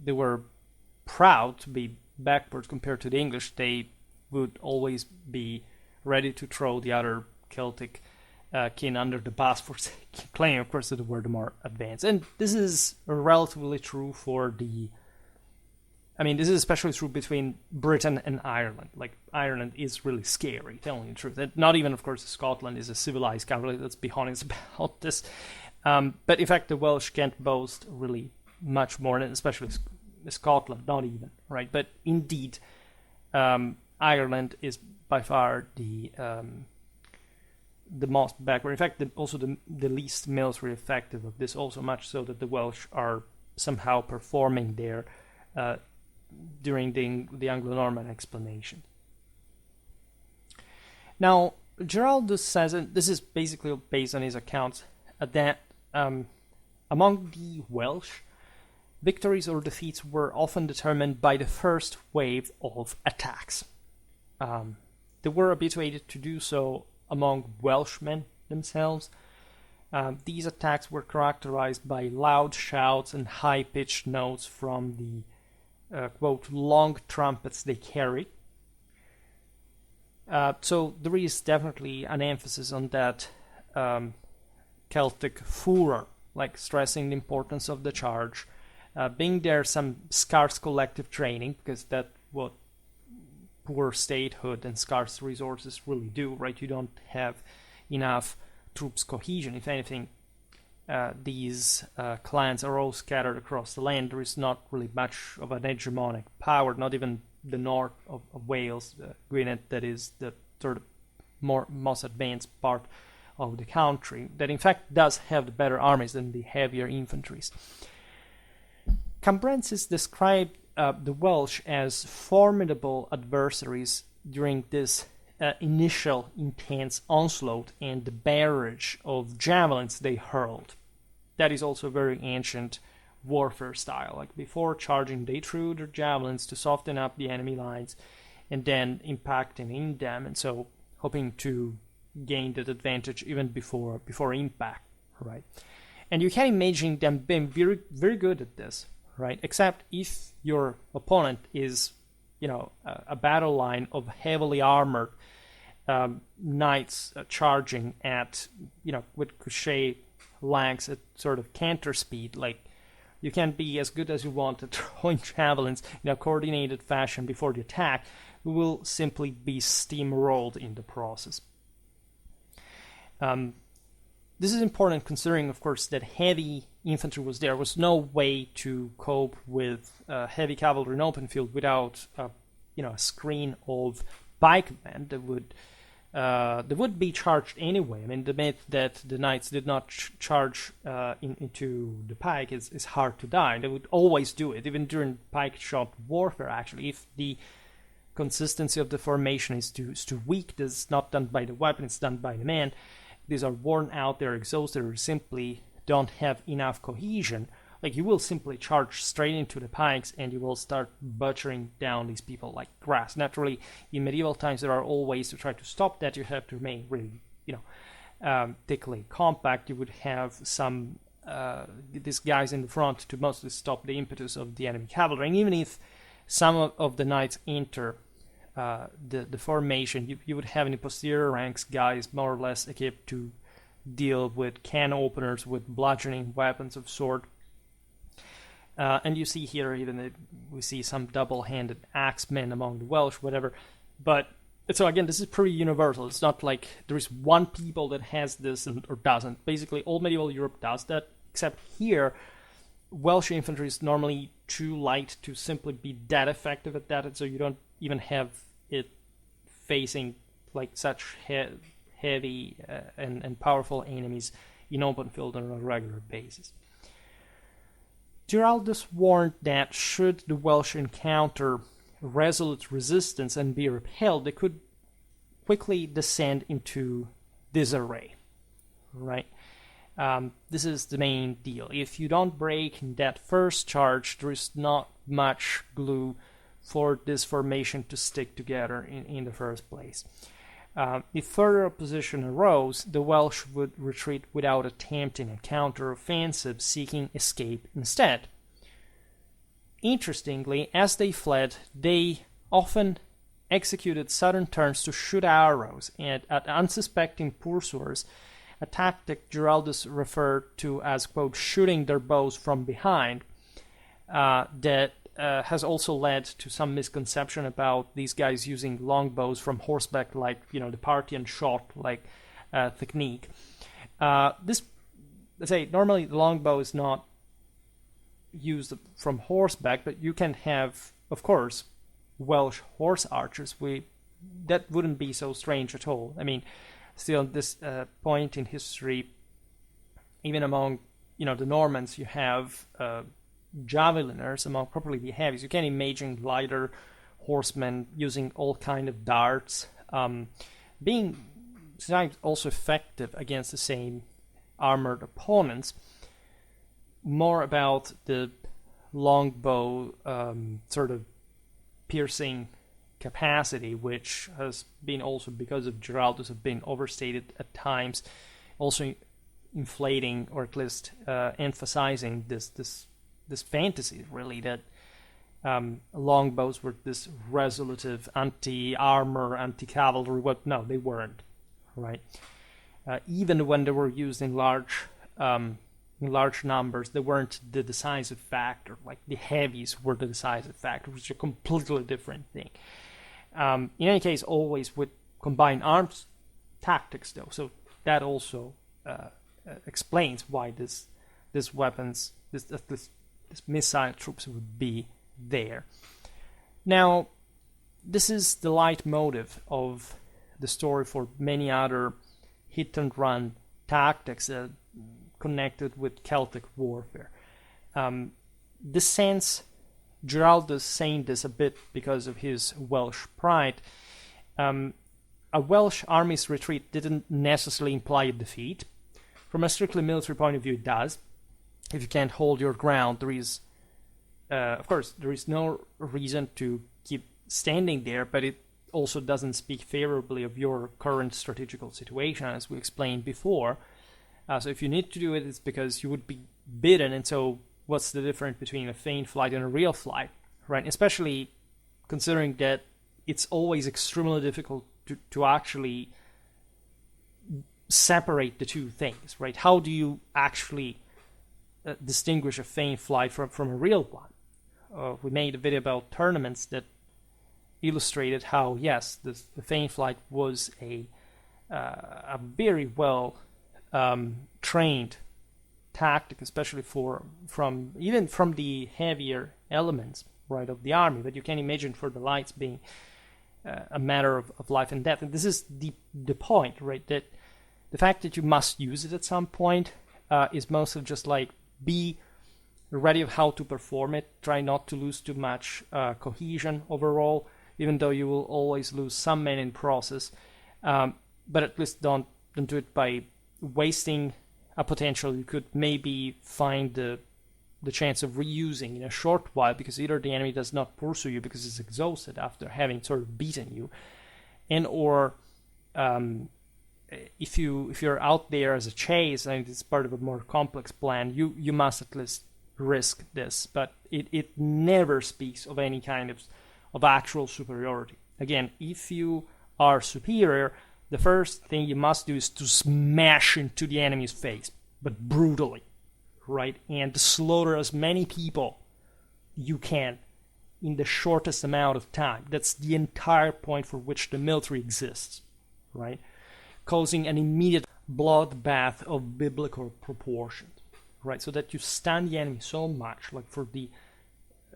were proud to be backwards compared to the English, they would always be ready to throw the other Celtic kin under the bus for claiming, of course, that they were the more advanced. And this is relatively true for this is especially true between Britain and Ireland. Like, Ireland is really scary, telling the truth. And not even, of course, Scotland is a civilized country. Let's be honest about this. But in fact, the Welsh can't boast really much more, and especially Scotland, not even, right? But indeed, Ireland is by far the most backward. In fact, also the least military effective of this. Also, much so that the Welsh are somehow performing there during the Anglo-Norman explanation. Now, Giraldus says, and this is basically based on his accounts, that among the Welsh, victories or defeats were often determined by the first wave of attacks. They were habituated to do so among Welshmen themselves. These attacks were characterized by loud shouts and high-pitched notes from the quote, long trumpets they carried. So there is definitely an emphasis on that Celtic furor, like stressing the importance of the charge, being there some scarce collective training, because that's what poor statehood and scarce resources really do, right? You don't have enough troops cohesion. If anything, these clans are all scattered across the land. There is not really much of an hegemonic power, not even the north of Wales, Gwynedd, that is the sort of most advanced part of the country, that in fact does have the better armies than the heavier infantries. Cambrensis described the Welsh as formidable adversaries during this initial intense onslaught and the barrage of javelins they hurled. That is also very ancient warfare style. Like, before charging, they threw their javelins to soften up the enemy lines and then impacting in them, and so hoping to gain that advantage even before impact, right? And you can imagine them being very, very good at this, right? Except if your opponent is, a battle line of heavily armored knights charging at, with crochet lengths at sort of canter speed. Like, you can be as good as you want at throwing javelins in a coordinated fashion before the attack. You will simply be steamrolled in the process. This is important considering, of course, that heavy infantry was there. There was no way to cope with heavy cavalry in open field without, a screen of pikemen that would be charged anyway. I mean, the myth that the knights did not charge into the pike is hard to die. They would always do it, even during pike-shot warfare, actually. If the consistency of the formation is too weak, this is not done by the weapon, it's done by the man. These are worn out, they're exhausted, or simply don't have enough cohesion. Like, you will simply charge straight into the pikes and you will start butchering down these people like grass. Naturally, in medieval times, there are all ways to try to stop that. You have to remain really, thickly compact. You would have some these guys in the front to mostly stop the impetus of the enemy cavalry. And even if some of the knights enter the formation, you would have in the posterior ranks guys more or less equipped to deal with can openers, with bludgeoning weapons of sword. And you see here even we see some double-handed axemen among the Welsh, whatever. But So again, this is pretty universal. It's not like there is one people that has this or doesn't. Basically, all medieval Europe does that, except here, Welsh infantry is normally too light to simply be that effective at that, and so you don't even have it facing like such heavy and powerful enemies in open field on a regular basis. Giraldus warned that should the Welsh encounter resolute resistance and be repelled, they could quickly descend into disarray, right? This is the main deal. If you don't break in that first charge, there is not much glue for this formation to stick together in the first place. If further opposition arose, the Welsh would retreat without attempting a counter-offensive, seeking escape instead. Interestingly, as they fled, they often executed sudden turns to shoot arrows at unsuspecting pursuers, a tactic Giraldus referred to as, quote, shooting their bows from behind, that has also led to some misconception about these guys using longbows from horseback, like, the Parthian shot, like technique. Let's say, normally the longbow is not used from horseback, but you can have, of course, Welsh horse archers. That wouldn't be so strange at all. I mean, still at this point in history, even among the Normans, you have javeliners among properly the heavies. You can imagine lighter horsemen using all kind of darts, being sometimes also effective against the same armored opponents. More about the longbow sort of piercing capacity, which has been also, because of Giraldus, have been overstated at times, also inflating or at least emphasizing this fantasy, really, that longbows were this resolutive anti-armor, anti-cavalry. No, they weren't, right? Even when they were used in large numbers, they weren't the decisive factor. Like the heavies were the decisive factor, which is a completely different thing. In any case, always with combined arms tactics, though. So that also explains why this weapons, this missile troops would be there. Now, this is the leitmotif of the story for many other hit-and-run tactics connected with Celtic warfare. This sense, Giraldus saying this a bit because of his Welsh pride, a Welsh army's retreat didn't necessarily imply a defeat. From a strictly military point of view, it does. If you can't hold your ground, there is, of course, there is no reason to keep standing there, but it also doesn't speak favorably of your current strategical situation, as we explained before. So if you need to do it, it's because you would be beaten, and so what's the difference between a feigned flight and a real flight, right? Especially considering that it's always extremely difficult to actually separate the two things, right? How do you actually distinguish a feigned flight from a real one? We made a video about tournaments that illustrated how, yes, the feigned flight was a very well trained tactic, especially from the heavier elements, right, of the army. But you can imagine for the lights being a matter of life and death. And this is the point, right? That the fact that you must use it at some point is mostly just like be ready of how to perform it. Try not to lose too much cohesion overall, even though you will always lose some men in process. But at least don't do it by wasting a potential you could maybe find the chance of reusing in a short while, because either the enemy does not pursue you because it's exhausted after having sort of beaten you, and or if you're out there as a chase and it's part of a more complex plan, you must at least risk this. But it never speaks of any kind of actual superiority. Again, if you are superior, the first thing you must do is to smash into the enemy's face, but brutally, right? And to slaughter as many people you can in the shortest amount of time. That's the entire point for which the military exists, right? Causing an immediate bloodbath of biblical proportions, right? So that you stun the enemy so much, like for the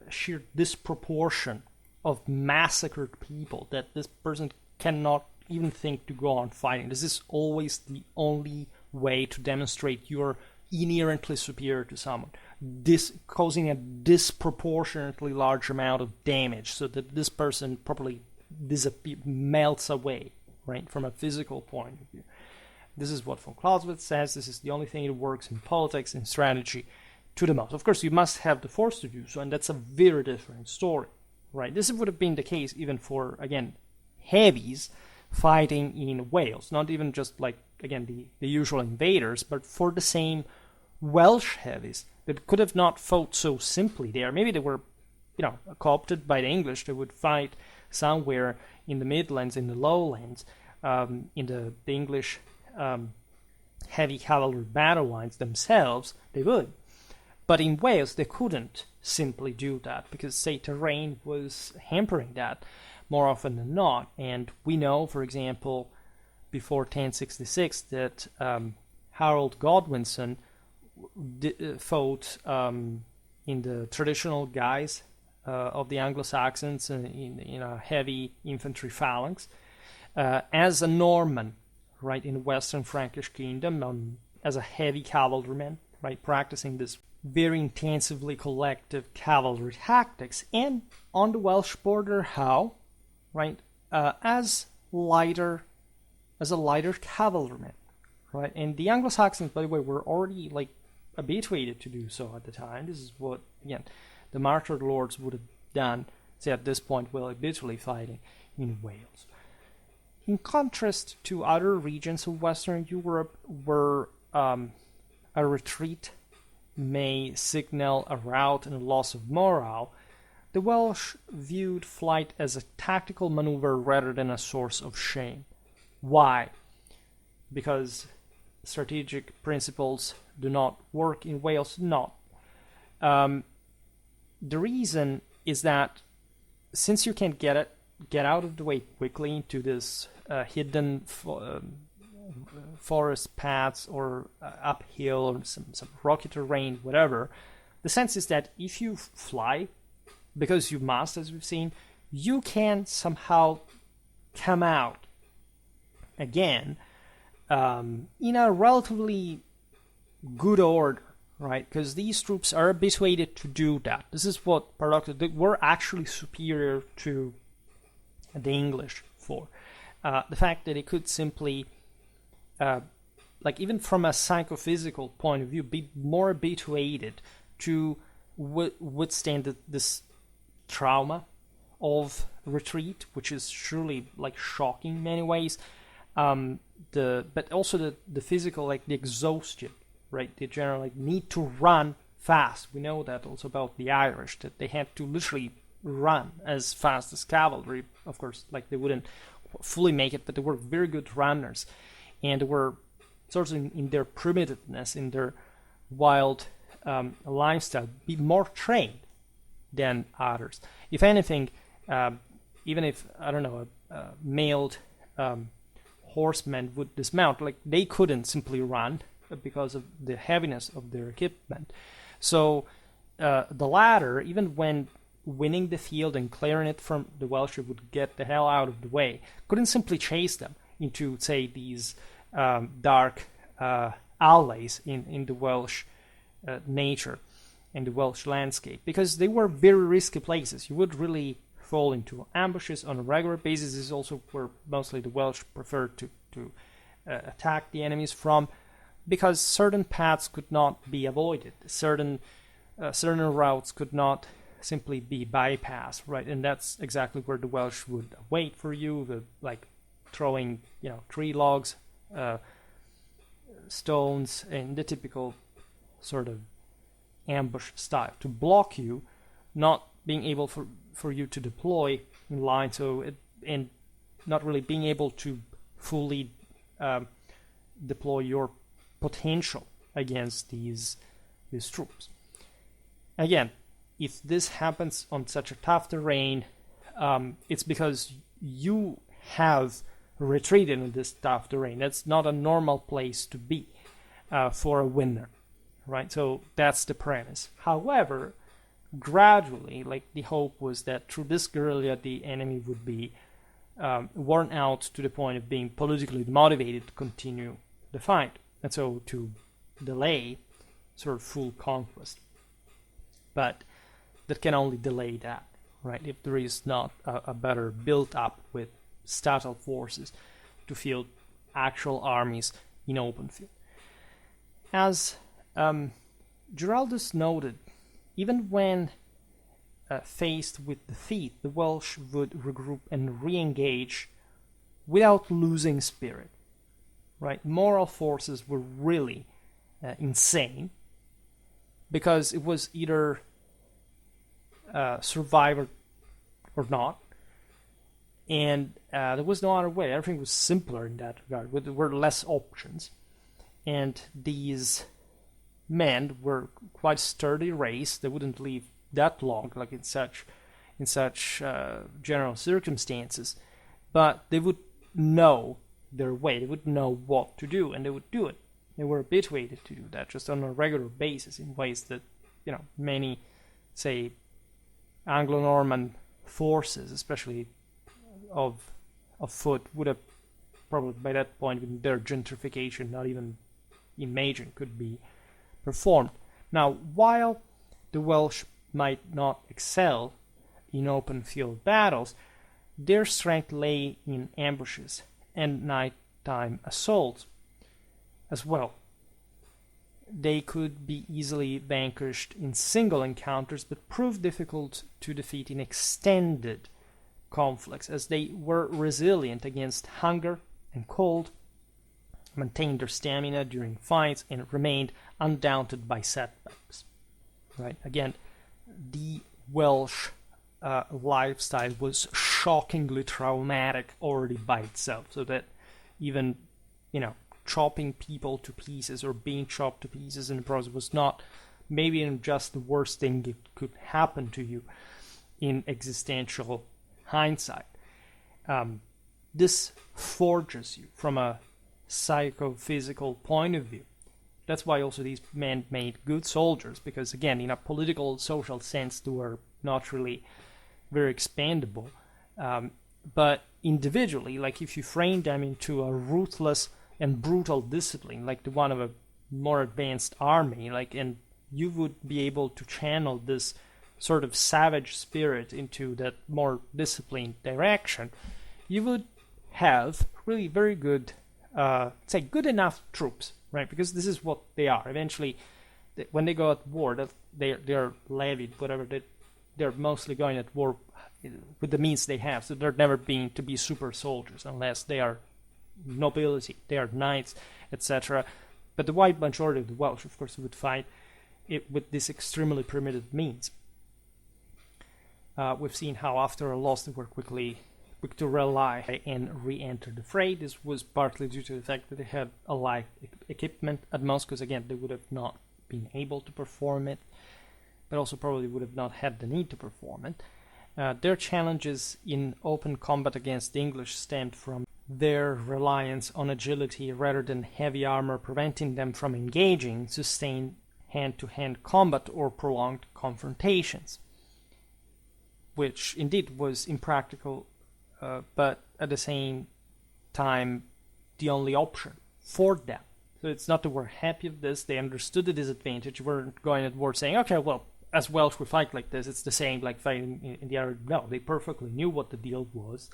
sheer disproportion of massacred people, that this person cannot even think to go on fighting. This is always the only way to demonstrate you're inherently superior to someone. This causing a disproportionately large amount of damage, so that this person probably melts away, right, from a physical point of view. This is what von Clausewitz says. This is the only thing that works in politics and strategy to the most. Of course, you must have the force to do so, and that's a very different story, right? This would have been the case even for, again, heavies fighting in Wales, not even just like, again, the usual invaders, but for the same Welsh heavies that could have not fought so simply there. Maybe they were, co-opted by the English. They would fight somewhere in the Midlands, in the Lowlands, in the English heavy cavalry battle lines themselves, they would. But in Wales, they couldn't simply do that because, say, terrain was hampering that more often than not. And we know, for example, before 1066, that Harold Godwinson fought in the traditional guise of the Anglo-Saxons in a heavy infantry phalanx as a Norman, right, in the Western Frankish kingdom, as a heavy cavalryman, right, practicing this very intensively collective cavalry tactics, and on the Welsh border, how, right, as a lighter cavalryman, right, and the Anglo-Saxons, by the way, were already like habituated to do so at the time. This is what, again, the martyred lords would have done, say, at this point, while habitually fighting in Wales. In contrast to other regions of Western Europe, where a retreat may signal a rout and a loss of morale, the Welsh viewed flight as a tactical maneuver rather than a source of shame. Why? Because strategic principles do not work in Wales? Not. The reason is that since you can get out of the way quickly into this hidden forest paths or uphill or some rocky terrain, whatever, the sense is that if you fly, because you must, as we've seen, you can somehow come out again in a relatively good order, right? Because these troops are habituated to do that. This is what paradoxically they were actually superior to the English for. The fact that they could simply, like even from a psychophysical point of view, be more habituated to withstand this trauma of retreat, which is surely like shocking in many ways. But also the physical, like the exhaustion, right? They generally need to run fast. We know that also about the Irish, that they had to literally run as fast as cavalry. Of course, like they wouldn't fully make it, but they were very good runners, and they were sort of in their primitiveness, in their wild lifestyle, be more trained than others. If anything, even if, I don't know, a mailed horsemen would dismount, like they couldn't simply run because of the heaviness of their equipment. So the latter, even when winning the field and clearing it from the Welsh, would get the hell out of the way, couldn't simply chase them into, say, these dark alleys in the Welsh nature and the Welsh landscape, because they were very risky places. You would really fall into ambushes on a regular basis. This is also where mostly the Welsh preferred to attack the enemies from, because certain paths could not be avoided. Certain routes could not simply be bypassed, right? And that's exactly where the Welsh would wait for you, like throwing, tree logs, stones, and the typical sort of ambush style to block you, not being able for you to deploy in line, and not really being able to fully deploy your potential against these troops. Again, if this happens on such a tough terrain, it's because you have retreated in this tough terrain. That's not a normal place to be for a winner, right? So that's the premise. However, gradually, like, the hope was that through this guerrilla, the enemy would be worn out to the point of being politically motivated to continue the fight, and so to delay sort of full conquest. But that can only delay that, right? If there is not a better build-up with startled forces to field actual armies in open field. As Giraldus noted, even when faced with defeat, the Welsh would regroup and re-engage without losing spirit, right? Moral forces were really insane, because it was either survive or not, and there was no other way. Everything was simpler in that regard. There were less options, and these men were quite sturdy race. They wouldn't live that long, like in such general circumstances, but they would know their way. They would know what to do, and they would do it. They were habituated to do that just on a regular basis in ways that, many, say, Anglo-Norman forces, especially of foot, would have probably by that point, with their gentrification, not even imagined could be performed. Now, while the Welsh might not excel in open field battles, their strength lay in ambushes and nighttime assaults as well. They could be easily vanquished in single encounters, but proved difficult to defeat in extended conflicts, as they were resilient against hunger and cold, maintained their stamina during fights, and remained undaunted by setbacks. Right? Again, the Welsh lifestyle was shockingly traumatic already by itself, so that even, chopping people to pieces or being chopped to pieces in the process was not maybe even just the worst thing that could happen to you in existential hindsight. This forges you from a psychophysical point of view. That's why also these men made good soldiers, because again, in a political, social sense, they were not really very expandable. But individually, like if you frame them into a ruthless and brutal discipline, like the one of a more advanced army, and you would be able to channel this sort of savage spirit into that more disciplined direction, you would have really very good, good enough troops, right? Because this is what they are. Eventually, when they go at war, they're levied, whatever, they're mostly going at war with the means they have, so they're never being to be super soldiers unless they are nobility, they are knights, etc. But the wide majority of the Welsh, of course, would fight it with this extremely primitive means. We've seen how after a loss they were quick to rely and re-enter the fray. This was partly due to the fact that they had a light equipment at most, because again, they would have not been able to perform it, but also probably would have not had the need to perform it. Their challenges in open combat against the English stemmed from their reliance on agility rather than heavy armor, preventing them from engaging sustained hand-to-hand combat or prolonged confrontations, which indeed was impractical, but at the same time the only option for them. So it's not that we're happy with this, they understood the disadvantage, weren't going at war saying, okay, well, as Welsh we fight like this, it's the same like fighting in the other. No, they perfectly knew what the deal was.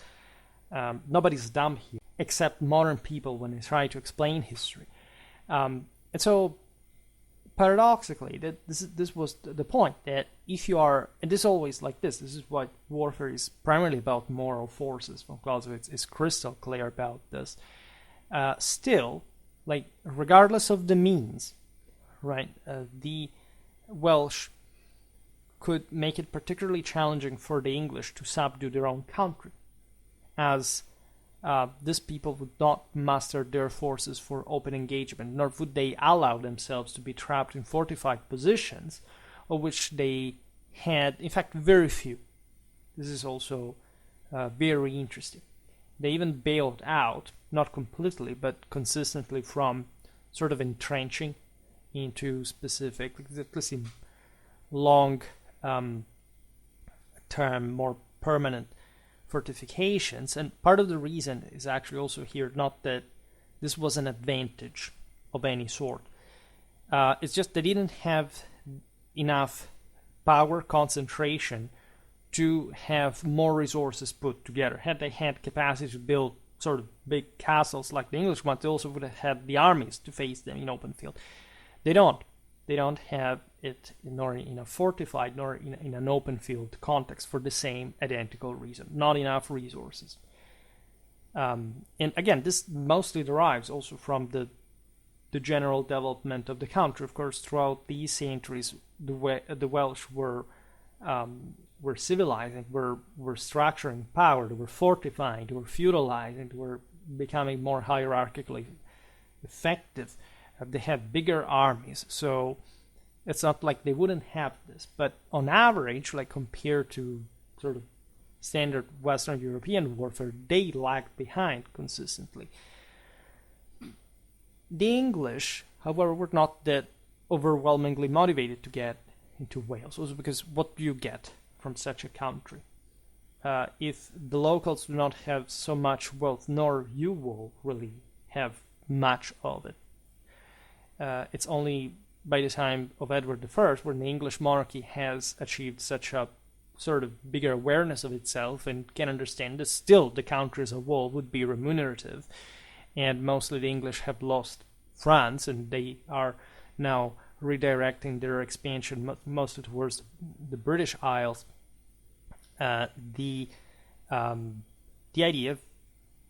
Nobody's dumb here, except modern people when they try to explain history. And so, paradoxically, this was the point, that if you are, and this is always like this is what warfare is primarily about, moral forces. Von Clausewitz is crystal clear about this. Still, regardless of the means, right, the Welsh could make it particularly challenging for the English to subdue their own country, as these people would not muster their forces for open engagement, nor would they allow themselves to be trapped in fortified positions, of which they had, in fact, very few. This is also very interesting. They even bailed out, not completely, but consistently from sort of entrenching into specific, at least in long term, more permanent fortifications. And part of the reason is actually also here not that this was an advantage of any sort. It's just they didn't have enough power concentration to have more resources put together. Had they had capacity to build sort of big castles like the English ones, they also would have had the armies to face them in open field. They don't. They don't have it nor in a fortified nor in an open field context for the same identical reason. Not enough resources. And again, this mostly derives also from the general development of the country. Of course, throughout these centuries, the Welsh were civilizing, were structuring power, they were fortifying, they were feudalizing, they were becoming more hierarchically effective. They had bigger armies, so it's not like they wouldn't have this. But on average, like compared to sort of standard Western European warfare, they lagged behind consistently. The English, however, were not that overwhelmingly motivated to get into Wales. Also because what do you get from such a country? If the locals do not have so much wealth, nor you will really have much of it. It's only by the time of Edward I, when the English monarchy has achieved such a sort of bigger awareness of itself and can understand that still the country as a whole would be remunerative. And mostly the English have lost France, and they are now redirecting their expansion mostly towards the British Isles. The idea of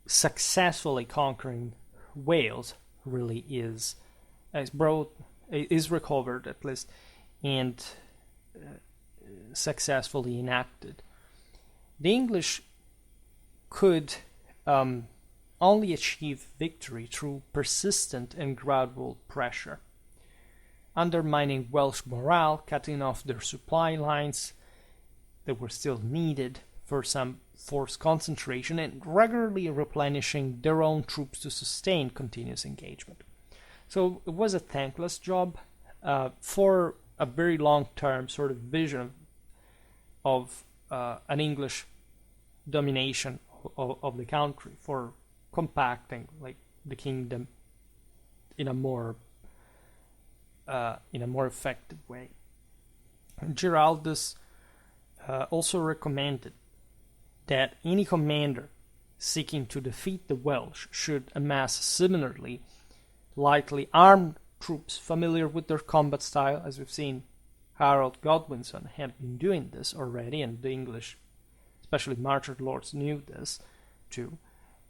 successfully conquering Wales really is recovered at least, and successfully enacted. The English could only achieve victory through persistent and gradual pressure, undermining Welsh morale, cutting off their supply lines that were still needed for some force concentration, and regularly replenishing their own troops to sustain continuous engagement. So it was a thankless job for a very long-term sort of vision of an English domination of the country, for compacting like the kingdom in a more effective way. Giraldus also recommended that any commander seeking to defeat the Welsh should amass similarly lightly armed troops familiar with their combat style, as we've seen Harold Godwinson had been doing this already, and the English, especially marcher lords, knew this too.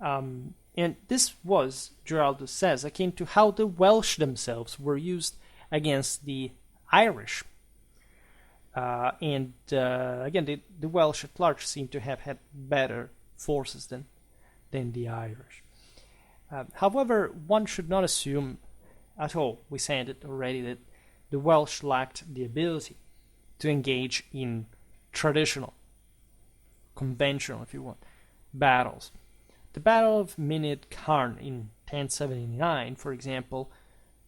And this was, Giraldus says, akin to how the Welsh themselves were used against the Irish. Again, the Welsh at large seem to have had better forces than the Irish. However, one should not assume at all, we said it already, that the Welsh lacked the ability to engage in traditional, conventional, if you want, battles. The Battle of Mynyd Carn in 1079, for example,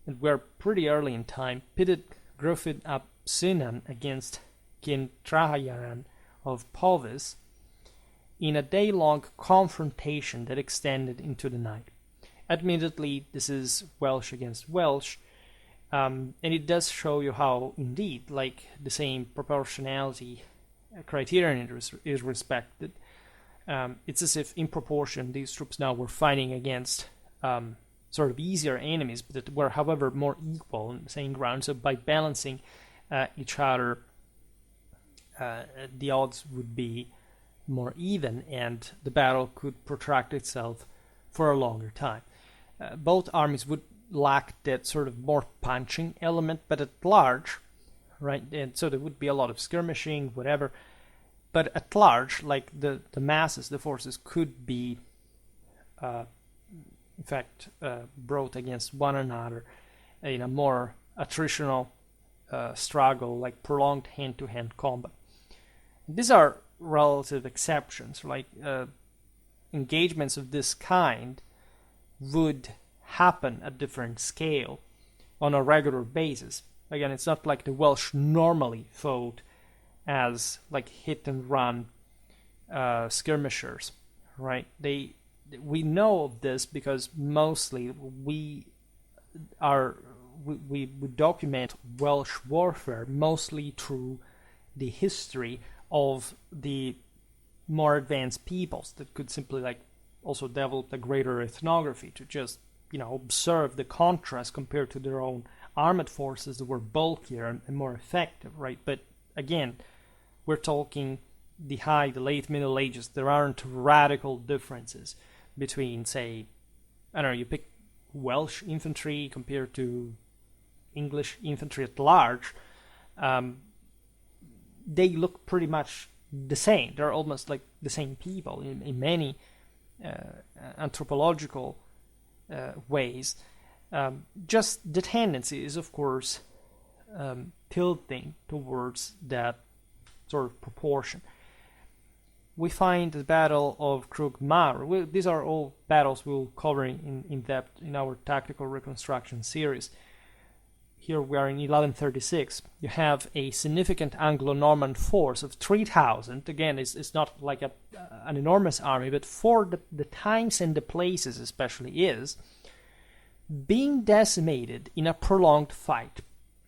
and we're pretty early in time, pitted Gruffydd ap Cynan against King Traharan of Powys in a day-long confrontation that extended into the night. Admittedly, this is Welsh against Welsh, and it does show you how, indeed, like the same proportionality criterion is respected. It's as if, in proportion, these troops now were fighting against sort of easier enemies, but that were, however, more equal on the same ground. So by balancing each other, the odds would be more even, and the battle could protract itself for a longer time. Both armies would lack that sort of more punching element, but at large, right, and so there would be a lot of skirmishing, whatever, but at large, like the masses, the forces could be, in fact, brought against one another in a more attritional struggle, like prolonged hand-to-hand combat. These are relative exceptions, like engagements of this kind would happen at different scale on a regular basis. Again, it's not like the Welsh normally fought as like hit and run skirmishers, right? We know of this because mostly we document Welsh warfare mostly through the history of the more advanced peoples that could simply like also develop a greater ethnography to just observe the contrast compared to their own armored forces that were bulkier and more effective, right? But again, we're talking the late Middle Ages. There aren't radical differences between, say, I don't know, you pick Welsh infantry compared to English infantry at large. They look pretty much the same. They're almost like the same people in many anthropological ways. Just the tendency is, of course, tilting towards that sort of proportion. We find the Battle of Krugmar. These are all battles we'll cover in depth in our tactical reconstruction series. Here we are in 1136. You have a significant Anglo-Norman force of 3,000. Again, it's not like an enormous army, but for the times and the places especially is being decimated in a prolonged fight.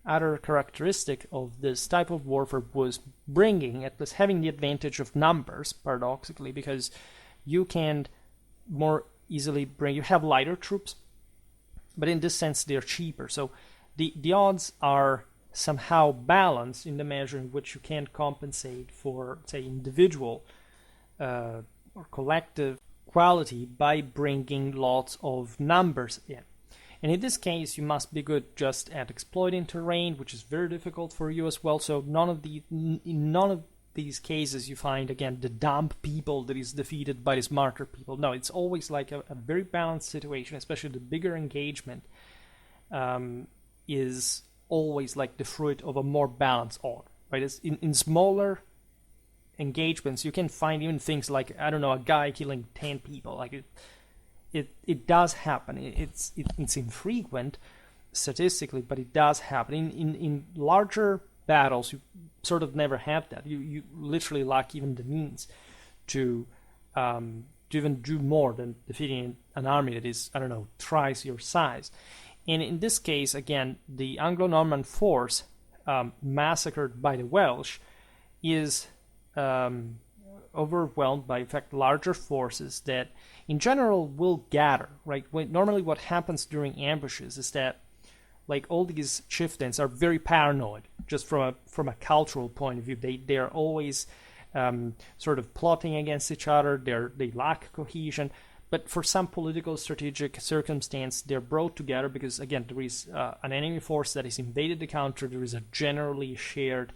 Other characteristic of this type of warfare was bringing, at least having the advantage of numbers, paradoxically, because you can more easily you have lighter troops, but in this sense they're cheaper. So the odds are somehow balanced in the measure in which you can compensate for, say, individual or collective quality by bringing lots of numbers in. And in this case, you must be good just at exploiting terrain, which is very difficult for you as well. So in none of these cases you find, again, the dumb people that is defeated by the smarter people. No, it's always like a very balanced situation, especially the bigger engagement is always like the fruit of a more balanced order, right? It's in smaller engagements, you can find even things like, I don't know, a guy killing 10 people. Like it does happen. It's infrequent statistically, but it does happen. In larger battles, you sort of never have that. You literally lack even the means to even do more than defeating an army that is, I don't know, thrice your size. And in this case, again, the Anglo-Norman force massacred by the Welsh is overwhelmed by, in fact, larger forces that in general will gather, right? Normally what happens during ambushes is that like all these chieftains are very paranoid just from a cultural point of view. They are always sort of plotting against each other. They lack cohesion. But for some political strategic circumstance, they're brought together because, again, there is an enemy force that has invaded the country. There is a generally shared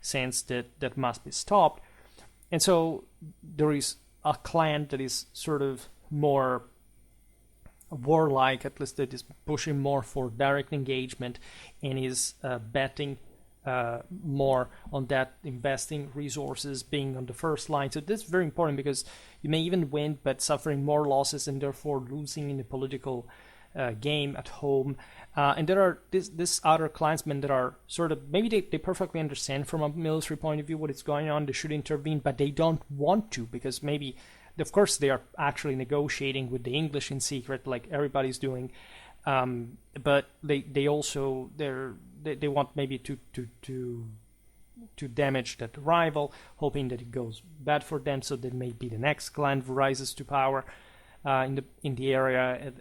sense that must be stopped. And so there is a clan that is sort of more warlike, at least that is pushing more for direct engagement and is betting more on that, investing resources, being on the first line. So this is very important because you may even win, but suffering more losses and therefore losing in the political game at home. And there are this other clansmen that are sort of, maybe they perfectly understand from a military point of view what is going on. They should intervene, but they don't want to because maybe, of course, they are actually negotiating with the English in secret, like everybody's doing. But they also they want maybe to damage that rival, hoping that it goes bad for them, so that maybe the next clan rises to power in the area.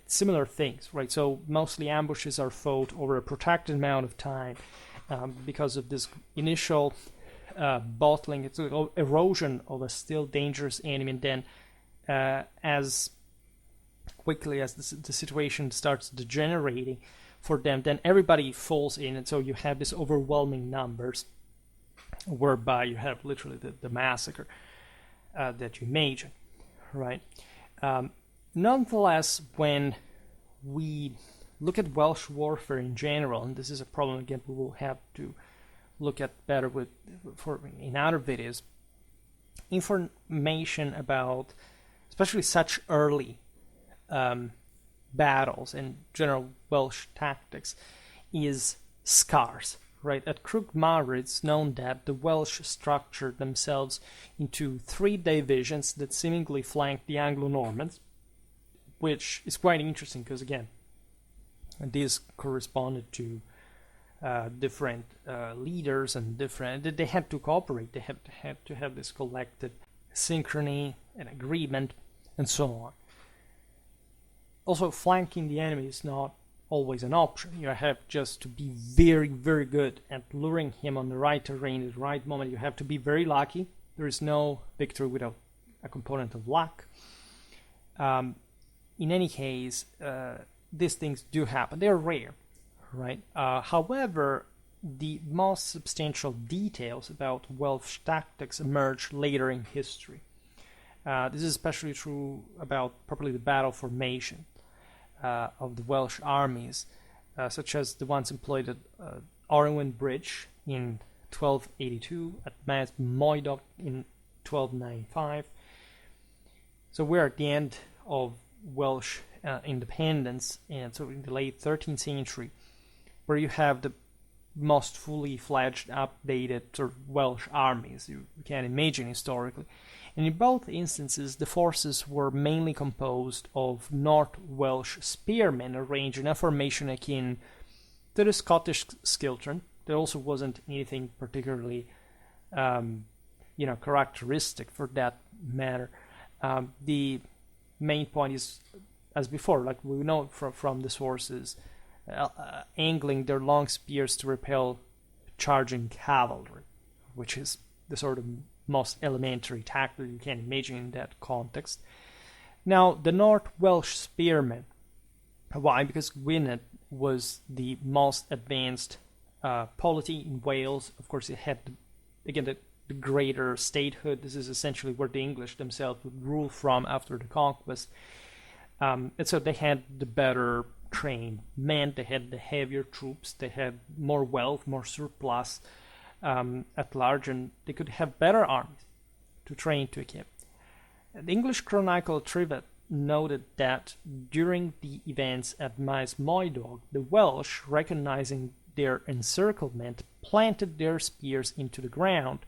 Similar things, right? So mostly ambushes are fought over a protracted amount of time because of this initial bottling, it's erosion of a still dangerous enemy, and then as quickly as the situation starts degenerating for them, then everybody falls in, and so you have this overwhelming numbers whereby you have literally the massacre that you imagine, right? Nonetheless, when we look at Welsh warfare in general, and this is a problem again we will have to look at better in other videos, information about especially such early battles and general Welsh tactics is scarce, right? At Krugmar, it's known that the Welsh structured themselves into 3 divisions that seemingly flanked the Anglo-Normans, which is quite interesting because, again, these corresponded to different leaders and they had to cooperate. They had to have this collective synchrony and agreement and so on. Also, flanking the enemy is not always an option. You have just to be very, very good at luring him on the right terrain at the right moment. You have to be very lucky. There is no victory without a component of luck. In any case, these things do happen. They're rare, right? However, the most substantial details about Welsh tactics emerge later in history. This is especially true about probably the battle formation of the Welsh armies, such as the ones employed at Orwen Bridge in 1282, at Maes Moedog in 1295. So we're at the end of Welsh independence, and so in the late 13th century, where you have the most fully fledged, updated sort of Welsh armies you can imagine historically. And in both instances, the forces were mainly composed of North Welsh spearmen arranged in a formation akin to the Scottish skiltern. There also wasn't anything particularly, characteristic for that matter. The main point is, as before, like we know from the sources, angling their long spears to repel charging cavalry, which is the sort of most elementary tactic you can imagine in that context. Now, the North Welsh spearmen, why? Because Gwynedd was the most advanced polity in Wales. Of course, it had, the greater statehood. This is essentially where the English themselves would rule from after the conquest. And so they had the better trained men, they had the heavier troops, they had more wealth, more surplus at large, and they could have better armies to train, to equip. The English chronicle Trivet noted that during the events at Maes Moedog, the Welsh, recognizing their encirclement, planted their spears into the ground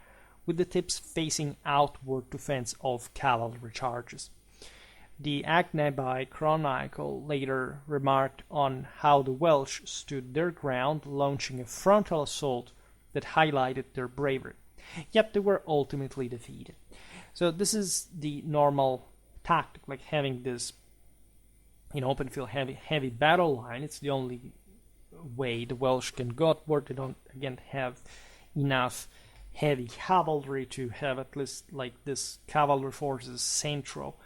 with the tips facing outward to fence off cavalry charges. The Agnaby Chronicle later remarked on how the Welsh stood their ground, launching a frontal assault that highlighted their bravery. Yet they were ultimately defeated. So this is the normal tactic, like having this open field heavy battle line. It's the only way the Welsh can go upward. They don't, again, have enough heavy cavalry to have at least like this cavalry forces central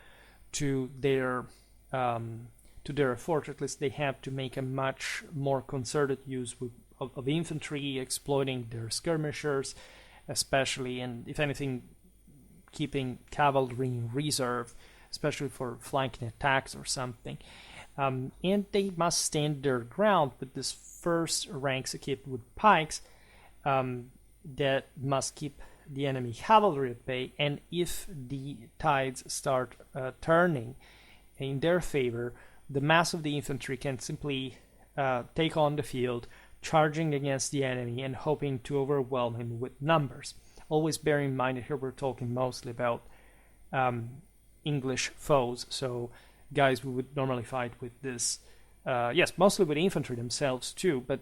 to their effort. At least they have to make a much more concerted use of infantry, exploiting their skirmishers especially, and if anything, keeping cavalry in reserve, especially for flanking attacks or something. And they must stand their ground with this first ranks equipped with pikes that must keep the enemy cavalry at bay, and if the tides start turning in their favor, the mass of the infantry can simply take on the field, charging against the enemy and hoping to overwhelm him with numbers. Always bear in mind that here we're talking mostly about English foes, so guys we would normally fight with this, mostly with infantry themselves too, but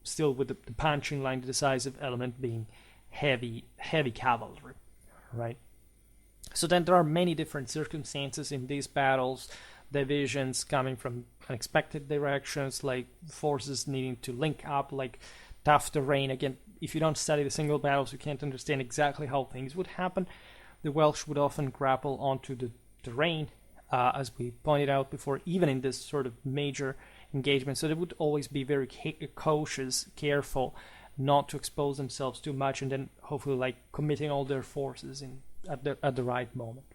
still with the punching line, the decisive element being heavy cavalry, right? So then there are many different circumstances in these battles, divisions coming from unexpected directions, like forces needing to link up, like tough terrain. Again, if you don't study the single battles, you can't understand exactly how things would happen. The Welsh would often grapple onto the terrain, as we pointed out before, even in this sort of major engagement. So they would always be very cautious, careful, not to expose themselves too much, and then hopefully like committing all their forces at the right moment.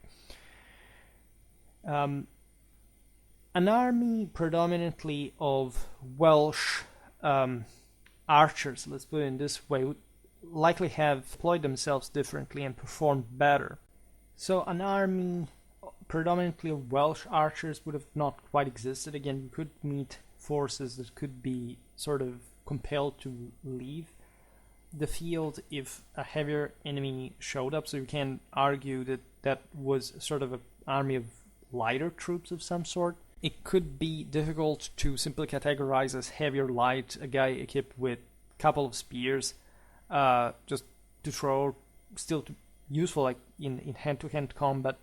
an army predominantly of Welsh archers, let's put it in this way, would likely have deployed themselves differently and performed better. So an army predominantly of Welsh archers would have not quite existed. Again, you could meet forces that could be sort of compelled to leave the field if a heavier enemy showed up, so you can argue that that was sort of an army of lighter troops of some sort. It could be difficult to simply categorize as heavy or light a guy equipped with a couple of spears just to throw, still useful like in hand-to-hand combat.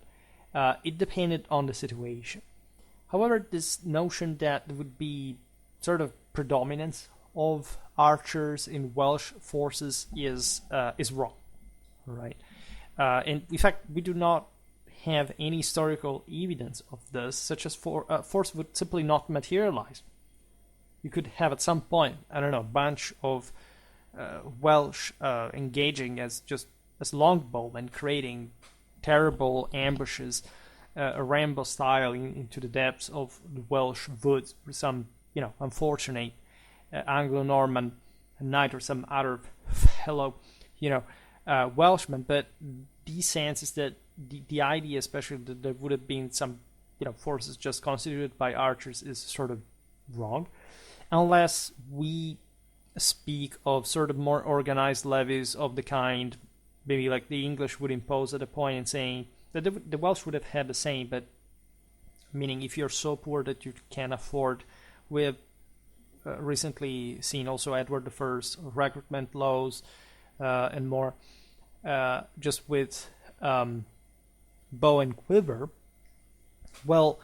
It depended on the situation. However, this notion that there would be sort of predominance of archers in Welsh forces is wrong, right? And in fact, we do not have any historical evidence of this, such as force would simply not materialize. You could have at some point, I don't know, a bunch of Welsh engaging as longbowmen, creating terrible ambushes, Rambo style, into the depths of the Welsh woods, with some unfortunate Anglo-Norman knight or some other fellow Welshman. But the sense is that the idea, especially that there would have been some forces just constituted by archers, is sort of wrong, unless we speak of sort of more organized levies of the kind maybe like the English would impose at a point, in saying that the Welsh would have had the same, but meaning if you're so poor that you can't afford. We have recently seen also Edward I's recruitment laws and more, just with bow and quiver. Well,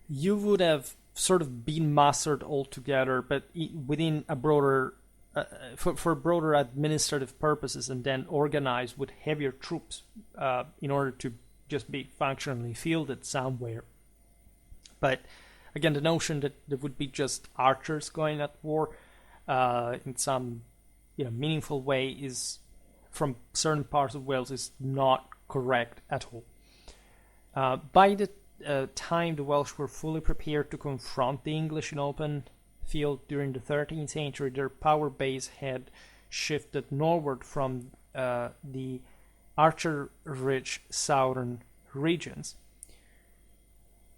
you would have sort of been mastered altogether, but within a broader for broader administrative purposes, and then organized with heavier troops in order to just be functionally fielded somewhere. But again, the notion that there would be just archers going at war in some meaningful way is, from certain parts of Wales, is not correct at all. By the time the Welsh were fully prepared to confront the English in open field during the 13th century, their power base had shifted northward from the archer-rich southern regions.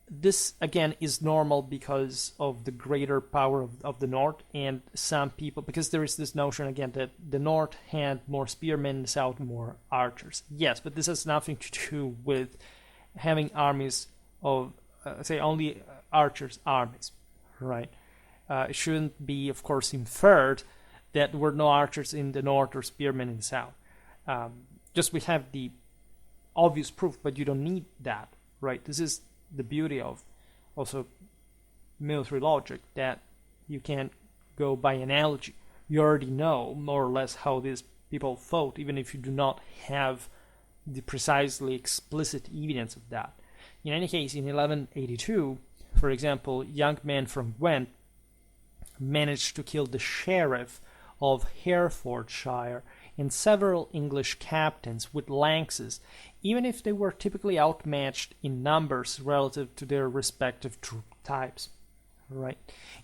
This again is normal because of the greater power of the north, and some people, because there is this notion again that the north had more spearmen, the south more archers. Yes, but this has nothing to do with having armies of say only archers armies, right? It shouldn't be, of course, inferred that there were no archers in the north or spearmen in the south. Just we have the obvious proof, but you don't need that, right? This is the beauty of also military logic, that you can't go by analogy. You already know more or less how these people fought, even if you do not have the precisely explicit evidence of that. In any case, in 1182, for example, young men from Gwent managed to kill the sheriff of Herefordshire and several English captains with lances, even if they were typically outmatched in numbers relative to their respective troop types. Right.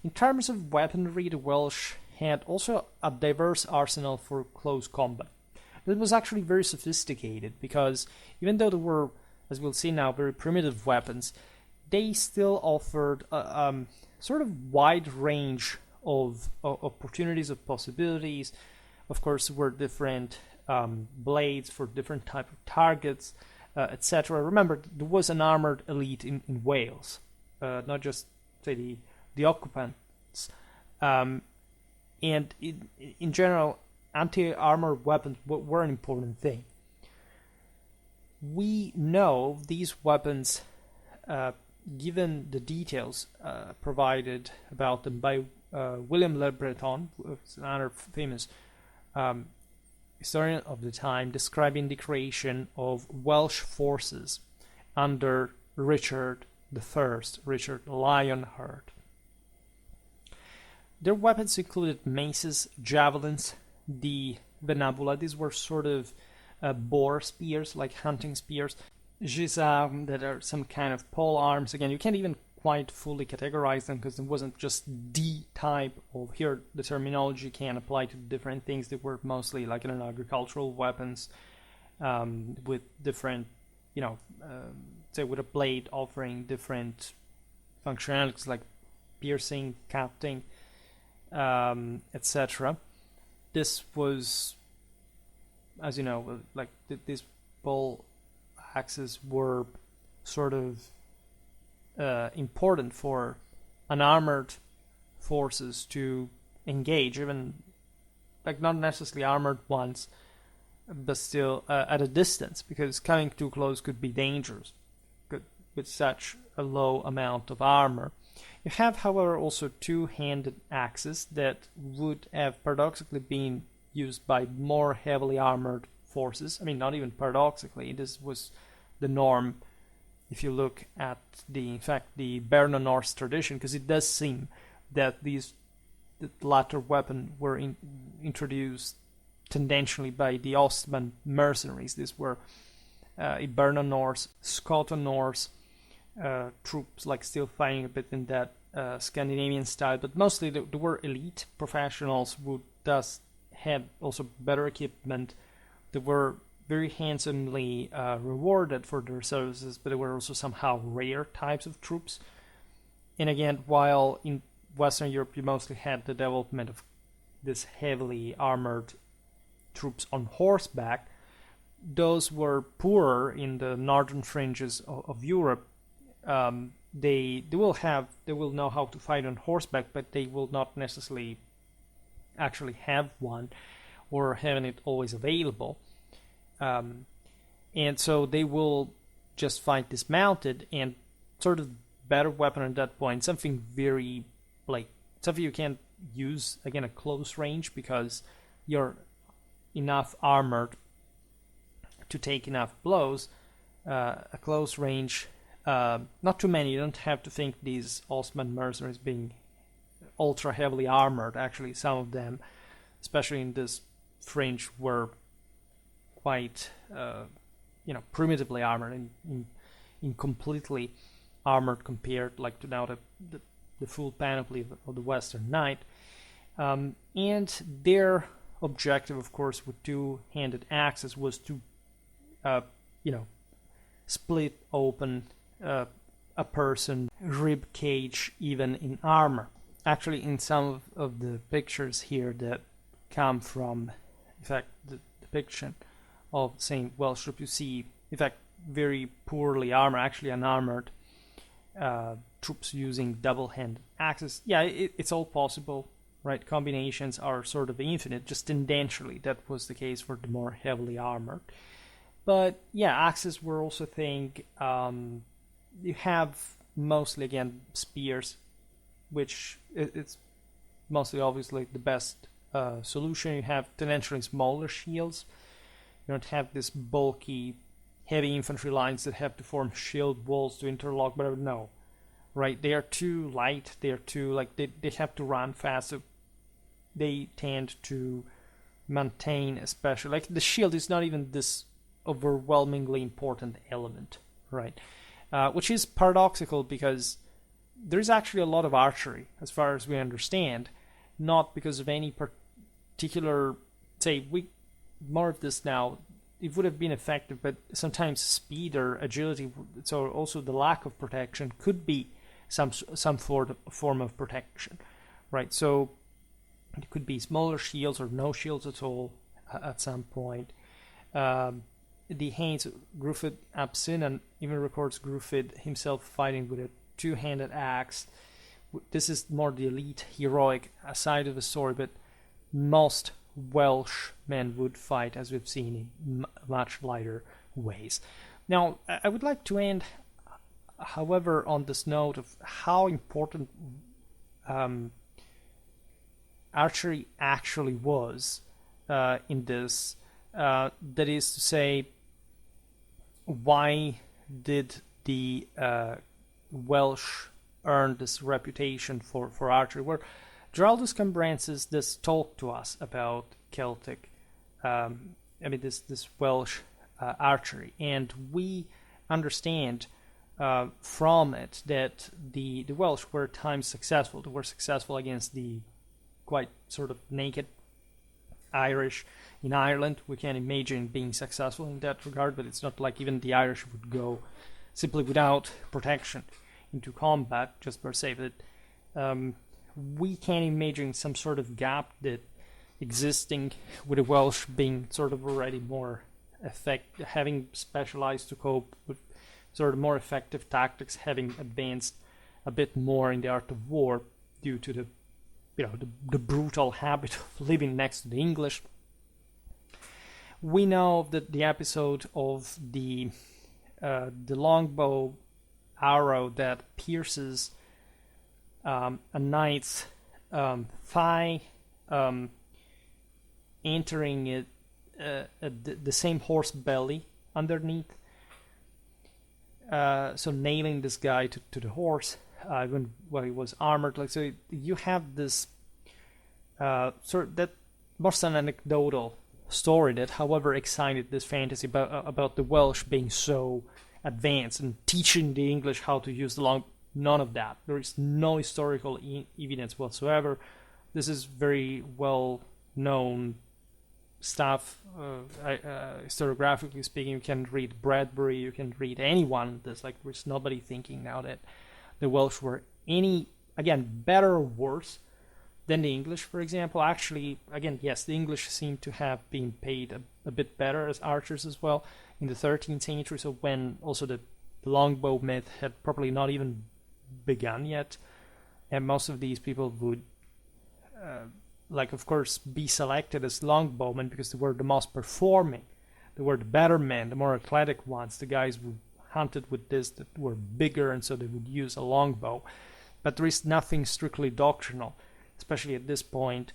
In terms of weaponry, the Welsh had also a diverse arsenal for close combat. It was actually very sophisticated, because even though there were, as we'll see now, very primitive weapons, they still offered a sort of wide range of opportunities, of possibilities. Of course, there were different blades for different type of targets, etc. Remember, there was an armored elite in Wales, not just, say, the occupants. And in general, anti-armor weapons were an important thing. We know these weapons, given the details provided about them by William Le Breton, who's another famous historian of the time, describing the creation of Welsh forces under Richard I, Richard Lionheart. Their weapons included maces, javelins, the venabula. These were sort of boar spears, like hunting spears. Gisarmes, that are some kind of pole arms. Again, you can't even quite fully categorize them, because it wasn't just the type of, here the terminology can apply to different things. They were mostly like, agricultural weapons, with different, say with a blade offering different functionalities like piercing, cutting, etc. This was, as you know, like these bull axes were sort of important for unarmored forces to engage, even like not necessarily armored ones, but still at a distance, because coming too close could be dangerous with such a low amount of armor. You have, however, also two-handed axes that would have paradoxically been used by more heavily armored forces. I mean, not even paradoxically, this was the norm if you look at the Berno Norse tradition, because it does seem that the latter weapon were introduced tendentially by the Ostman mercenaries. These were Berno Norse, Scoto Norse troops, like still fighting a bit in that Scandinavian style, but mostly they were elite professionals who thus had also better equipment. They were very handsomely rewarded for their services, but they were also somehow rare types of troops. And again, while in Western Europe you mostly had the development of this heavily armored troops on horseback, those were poorer in the northern fringes of Europe. They will know how to fight on horseback, but they will not necessarily actually have one or having it always available. And so they will just fight dismounted, and sort of better weapon at that point, something very, like, something you can't use, again, at close range, because you're enough armored to take enough blows. A close range, not too many. You don't have to think these Ostman mercenaries being ultra heavily armored. Actually, some of them, especially in this fringe, were quite primitively armored and completely armored compared like to now the full panoply of the Western Knight. And their objective, of course, with two-handed axes was to split open a person rib cage even in armor. Actually, in some of the pictures here that come from, in fact, the depiction of St. Welsh troop, you see, in fact, very poorly armored, actually unarmored troops using double-handed axes. Yeah, it's all possible, right? Combinations are sort of infinite, just tendentially. That was the case for the more heavily armored. But yeah, axes were also a thing. You have mostly, again, spears, which it's mostly obviously the best solution. You have tendentially smaller shields. You don't have this bulky, heavy infantry lines that have to form shield walls to interlock, but no. Right? They are too light. They are too, they have to run fast. So they tend to maintain, especially, like, the shield is not even this overwhelmingly important element, right? Which is paradoxical, because there is actually a lot of archery, as far as we understand, not because of any particular, say, more of this now, it would have been effective, but sometimes speed or agility, so also the lack of protection could be some form of protection, right? So it could be smaller shields or no shields at all at some point. The Haynes, Gruffydd ap Cynan, even records Gruffydd himself fighting with a two-handed axe. This is more the elite, heroic side of the story, but most Welsh men would fight, as we've seen, in much lighter ways. Now, I would like to end, however, on this note of how important archery actually was in this. That is to say, why did the Welsh earn this reputation for archery? Where Geraldus Cambrensis does talk to us about Celtic, this Welsh archery, and we understand from it that the Welsh were at times successful. They were successful against the quite sort of naked Irish in Ireland. We can imagine being successful in that regard, but it's not like even the Irish would go simply without protection into combat just per se. But we can imagine some sort of gap that existing with the Welsh being sort of already more having specialized to cope with sort of more effective tactics, having advanced a bit more in the art of war due to the brutal habit of living next to the English. We know that the episode of the longbow arrow that pierces a knight's thigh, entering it the same horse belly underneath, so nailing this guy to the horse when he was armored. Like, so you have this sort of that most an anecdotal story that, however, excited this fantasy about the Welsh being so advanced and teaching the English how to use the long. None of that. There is no historical evidence whatsoever. This is very well known stuff. Historiographically speaking, you can read Bradbury, you can read anyone. There's nobody thinking now that the Welsh were any, again, better or worse than the English, for example. Actually, again, yes, the English seem to have been paid a bit better as archers as well in the 13th century, so when also the longbow myth had probably not even begun yet, and most of these people would of course be selected as longbowmen because they were the most performing, they were the better men, the more athletic ones, the guys who hunted with this that were bigger, and so they would use a longbow. But there is nothing strictly doctrinal, especially at this point,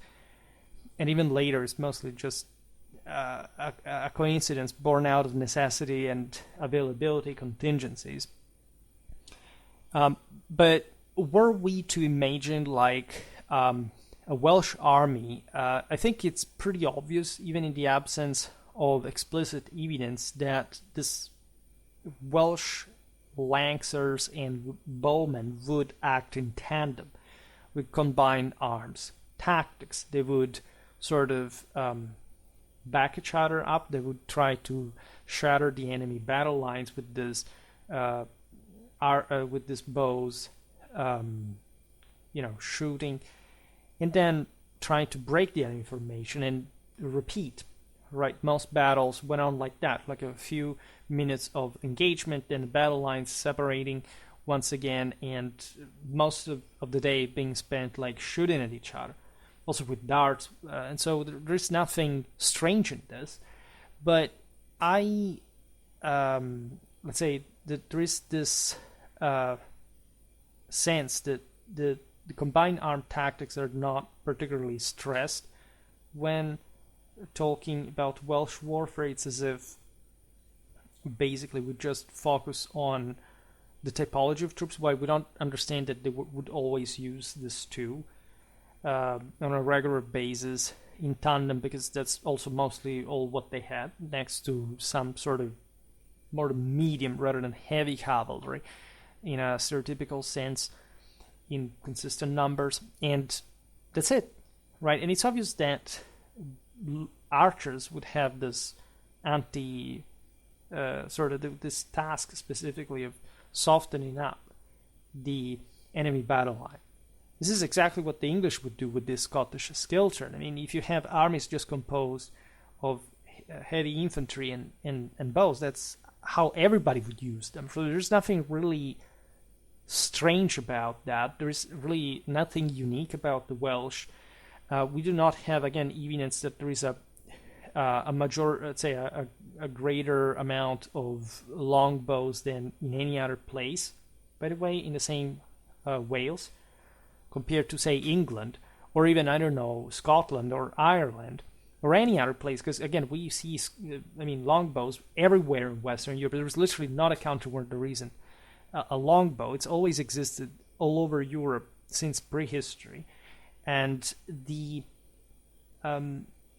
and even later it's mostly just a coincidence born out of necessity and availability contingencies. But were we to imagine a Welsh army, I think it's pretty obvious, even in the absence of explicit evidence, that this Welsh lancers and bowmen would act in tandem, would combine arms, tactics. They would sort of back each other up. They would try to shatter the enemy battle lines with this bows, shooting, and then trying to break the enemy formation and repeat. Right, most battles went on like that, like a few minutes of engagement, then the battle lines separating once again, and most of the day being spent like shooting at each other, also with darts, and so there's nothing strange in this. But let's say that there is this sense that the combined armed tactics are not particularly stressed when talking about Welsh warfare. It's as if basically we just focus on the typology of troops, why we don't understand that they would always use this too on a regular basis in tandem, because that's also mostly all what they had, next to some sort of more medium rather than heavy cavalry in a stereotypical sense in consistent numbers, and that's it, right? And it's obvious that archers would have this this task specifically of softening up the enemy battle line. This is exactly what the English would do with this Scottish skill turn. I mean, if you have armies just composed of heavy infantry and bows, that's how everybody would use them. So there's nothing really strange about that. There's really nothing unique about the Welsh. We do not have, again, evidence that there is a major, let's say, a greater amount of longbows than in any other place, by the way, in the same Wales, compared to, say, England, or even, I don't know, Scotland or Ireland, or any other place, because, again, we see, longbows everywhere in Western Europe. There's literally not a country where there isn't a longbow. It's always existed all over Europe since prehistory. And the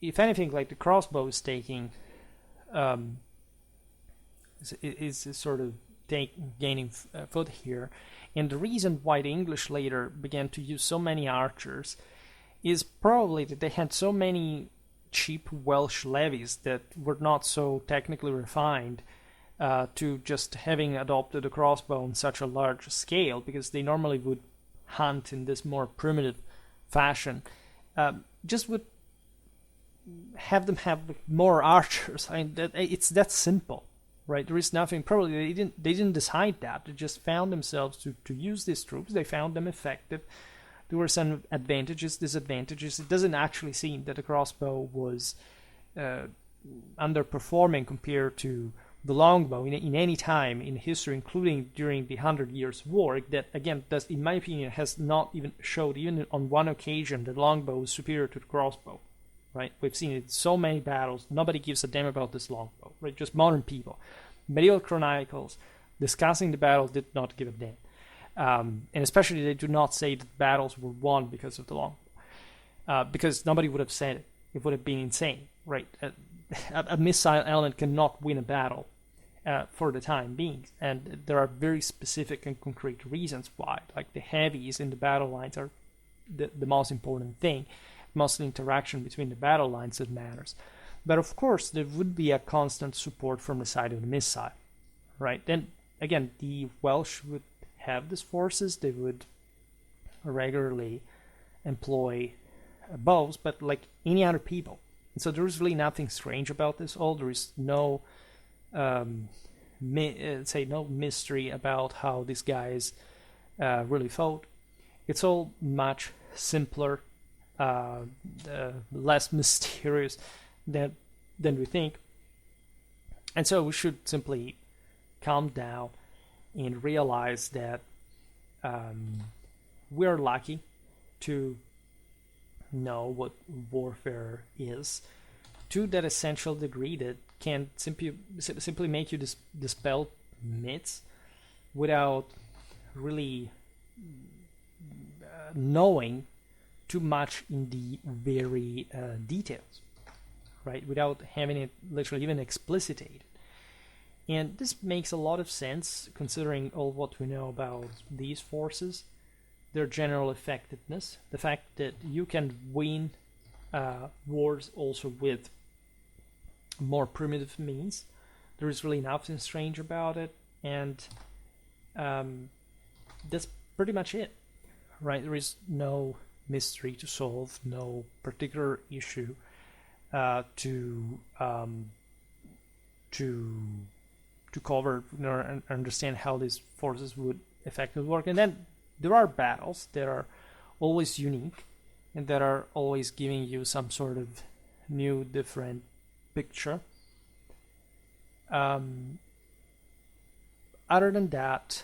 if anything, like the crossbow is taking is sort of gaining foot here. And the reason why the English later began to use so many archers is probably that they had so many cheap Welsh levies that were not so technically refined to just having adopted a crossbow on such a large scale, because they normally would hunt in this more primitive fashion, just would have them have more archers. I mean, it's that simple, right? There is nothing. Probably they didn't decide that. They just found themselves to use these troops. They found them effective. There were some advantages, disadvantages. It doesn't actually seem that the crossbow was underperforming compared to the longbow in any time in history, including during the 100 Years' War. That, again, does, in my opinion, has not even showed, even on one occasion, that longbow is superior to the crossbow. Right? We've seen it in so many battles. Nobody gives a damn about this longbow. Right? Just modern people. Medieval chronicles discussing the battle did not give a damn. And especially they do not say that battles were won because of the longbow. Because nobody would have said it. It would have been insane. Right? A missile element cannot win a battle for the time being. And there are very specific and concrete reasons why. Like the heavies in the battle lines are the most important thing. Mostly interaction between the battle lines that matters. But of course, there would be a constant support from the side of the missile, right? Then again, the Welsh would have these forces. They would regularly employ bows, but like any other people. And so there is really nothing strange about this all. There is no, no mystery about how these guys really fought. It's all much simpler. Less mysterious than we think, and so we should simply calm down and realize that we're lucky to know what warfare is to that essential degree that can simply make you dispel myths without really knowing too much in the very details, right? Without having it literally even explicitated. And this makes a lot of sense considering all what we know about these forces, their general effectiveness, the fact that you can win wars also with more primitive means. There is really nothing strange about it, and that's pretty much it, right? There is no mystery to solve, no particular issue to cover or understand how these forces would effectively work. And then there are battles that are always unique and that are always giving you some sort of new, different picture. Other than that,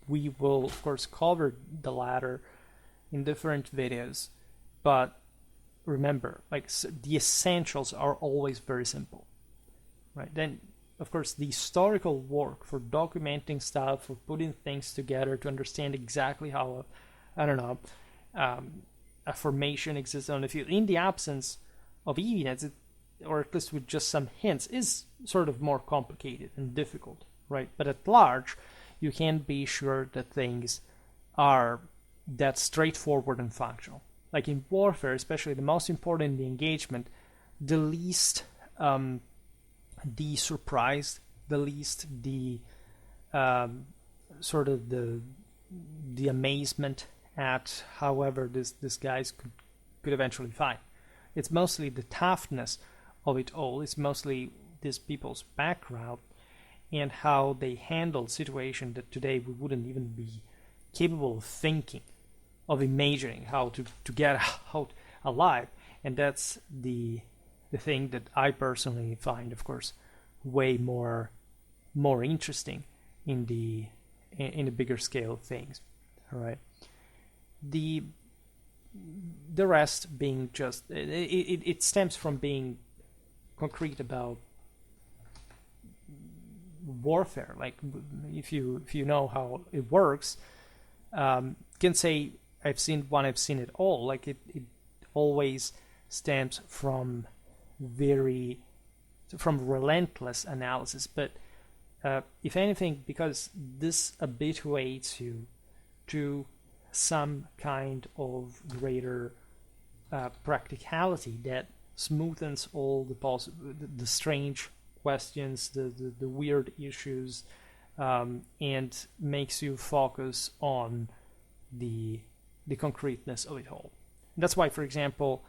we will of course cover the latter in different videos, but remember, like, the essentials are always very simple, right? Then of course the historical work for documenting stuff, for putting things together to understand exactly how a formation exists on the field in the absence of evidence, or at least with just some hints, is sort of more complicated and difficult, right? But at large, you can be sure that things are that straightforward and functional. Like in warfare, especially, the most important in the engagement, the least the surprise, the least the sort of the amazement at however these guys could eventually fight. It's mostly the toughness of it all. It's mostly these people's background and how they handle situation that today we wouldn't even be capable of thinking, of imagining how to get out alive. And that's the thing that I personally find, of course, way more interesting in the bigger scale of things. All right. The rest being just it stems from being concrete about warfare. Like if you know how it works, can say I've seen it all. Like it always stems from relentless analysis, but if anything, because this habituates you to some kind of greater practicality that smoothens all the strange questions, the weird issues, and makes you focus on the concreteness of it all. And that's why, for example,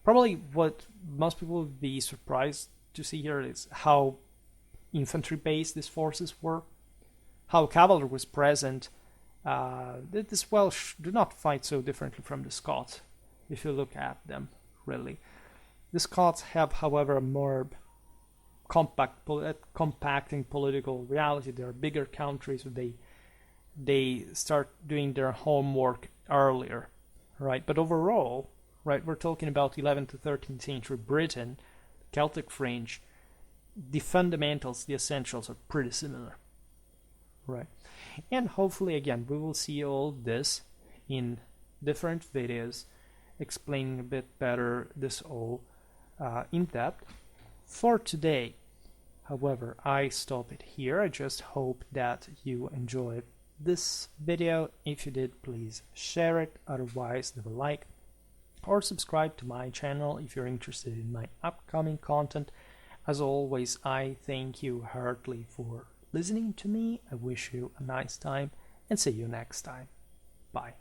probably what most people would be surprised to see here is how infantry-based these forces were, how cavalry was present. This Welsh do not fight so differently from the Scots, if you look at them, really. The Scots have, however, a more compacting political reality. They are bigger countries, they start doing their homework earlier, right? But overall, right, we're talking about 11th to 13th century Britain, Celtic Fringe. The fundamentals, the essentials are pretty similar, right? And hopefully, again, we will see all this in different videos explaining a bit better this all in depth. For today, however, I stop it here. I just hope that you enjoyed this video. If you did, please share it. Otherwise, leave a like or subscribe to my channel if you're interested in my upcoming content. As always, I thank you heartily for listening to me. I wish you a nice time and see you next time. Bye.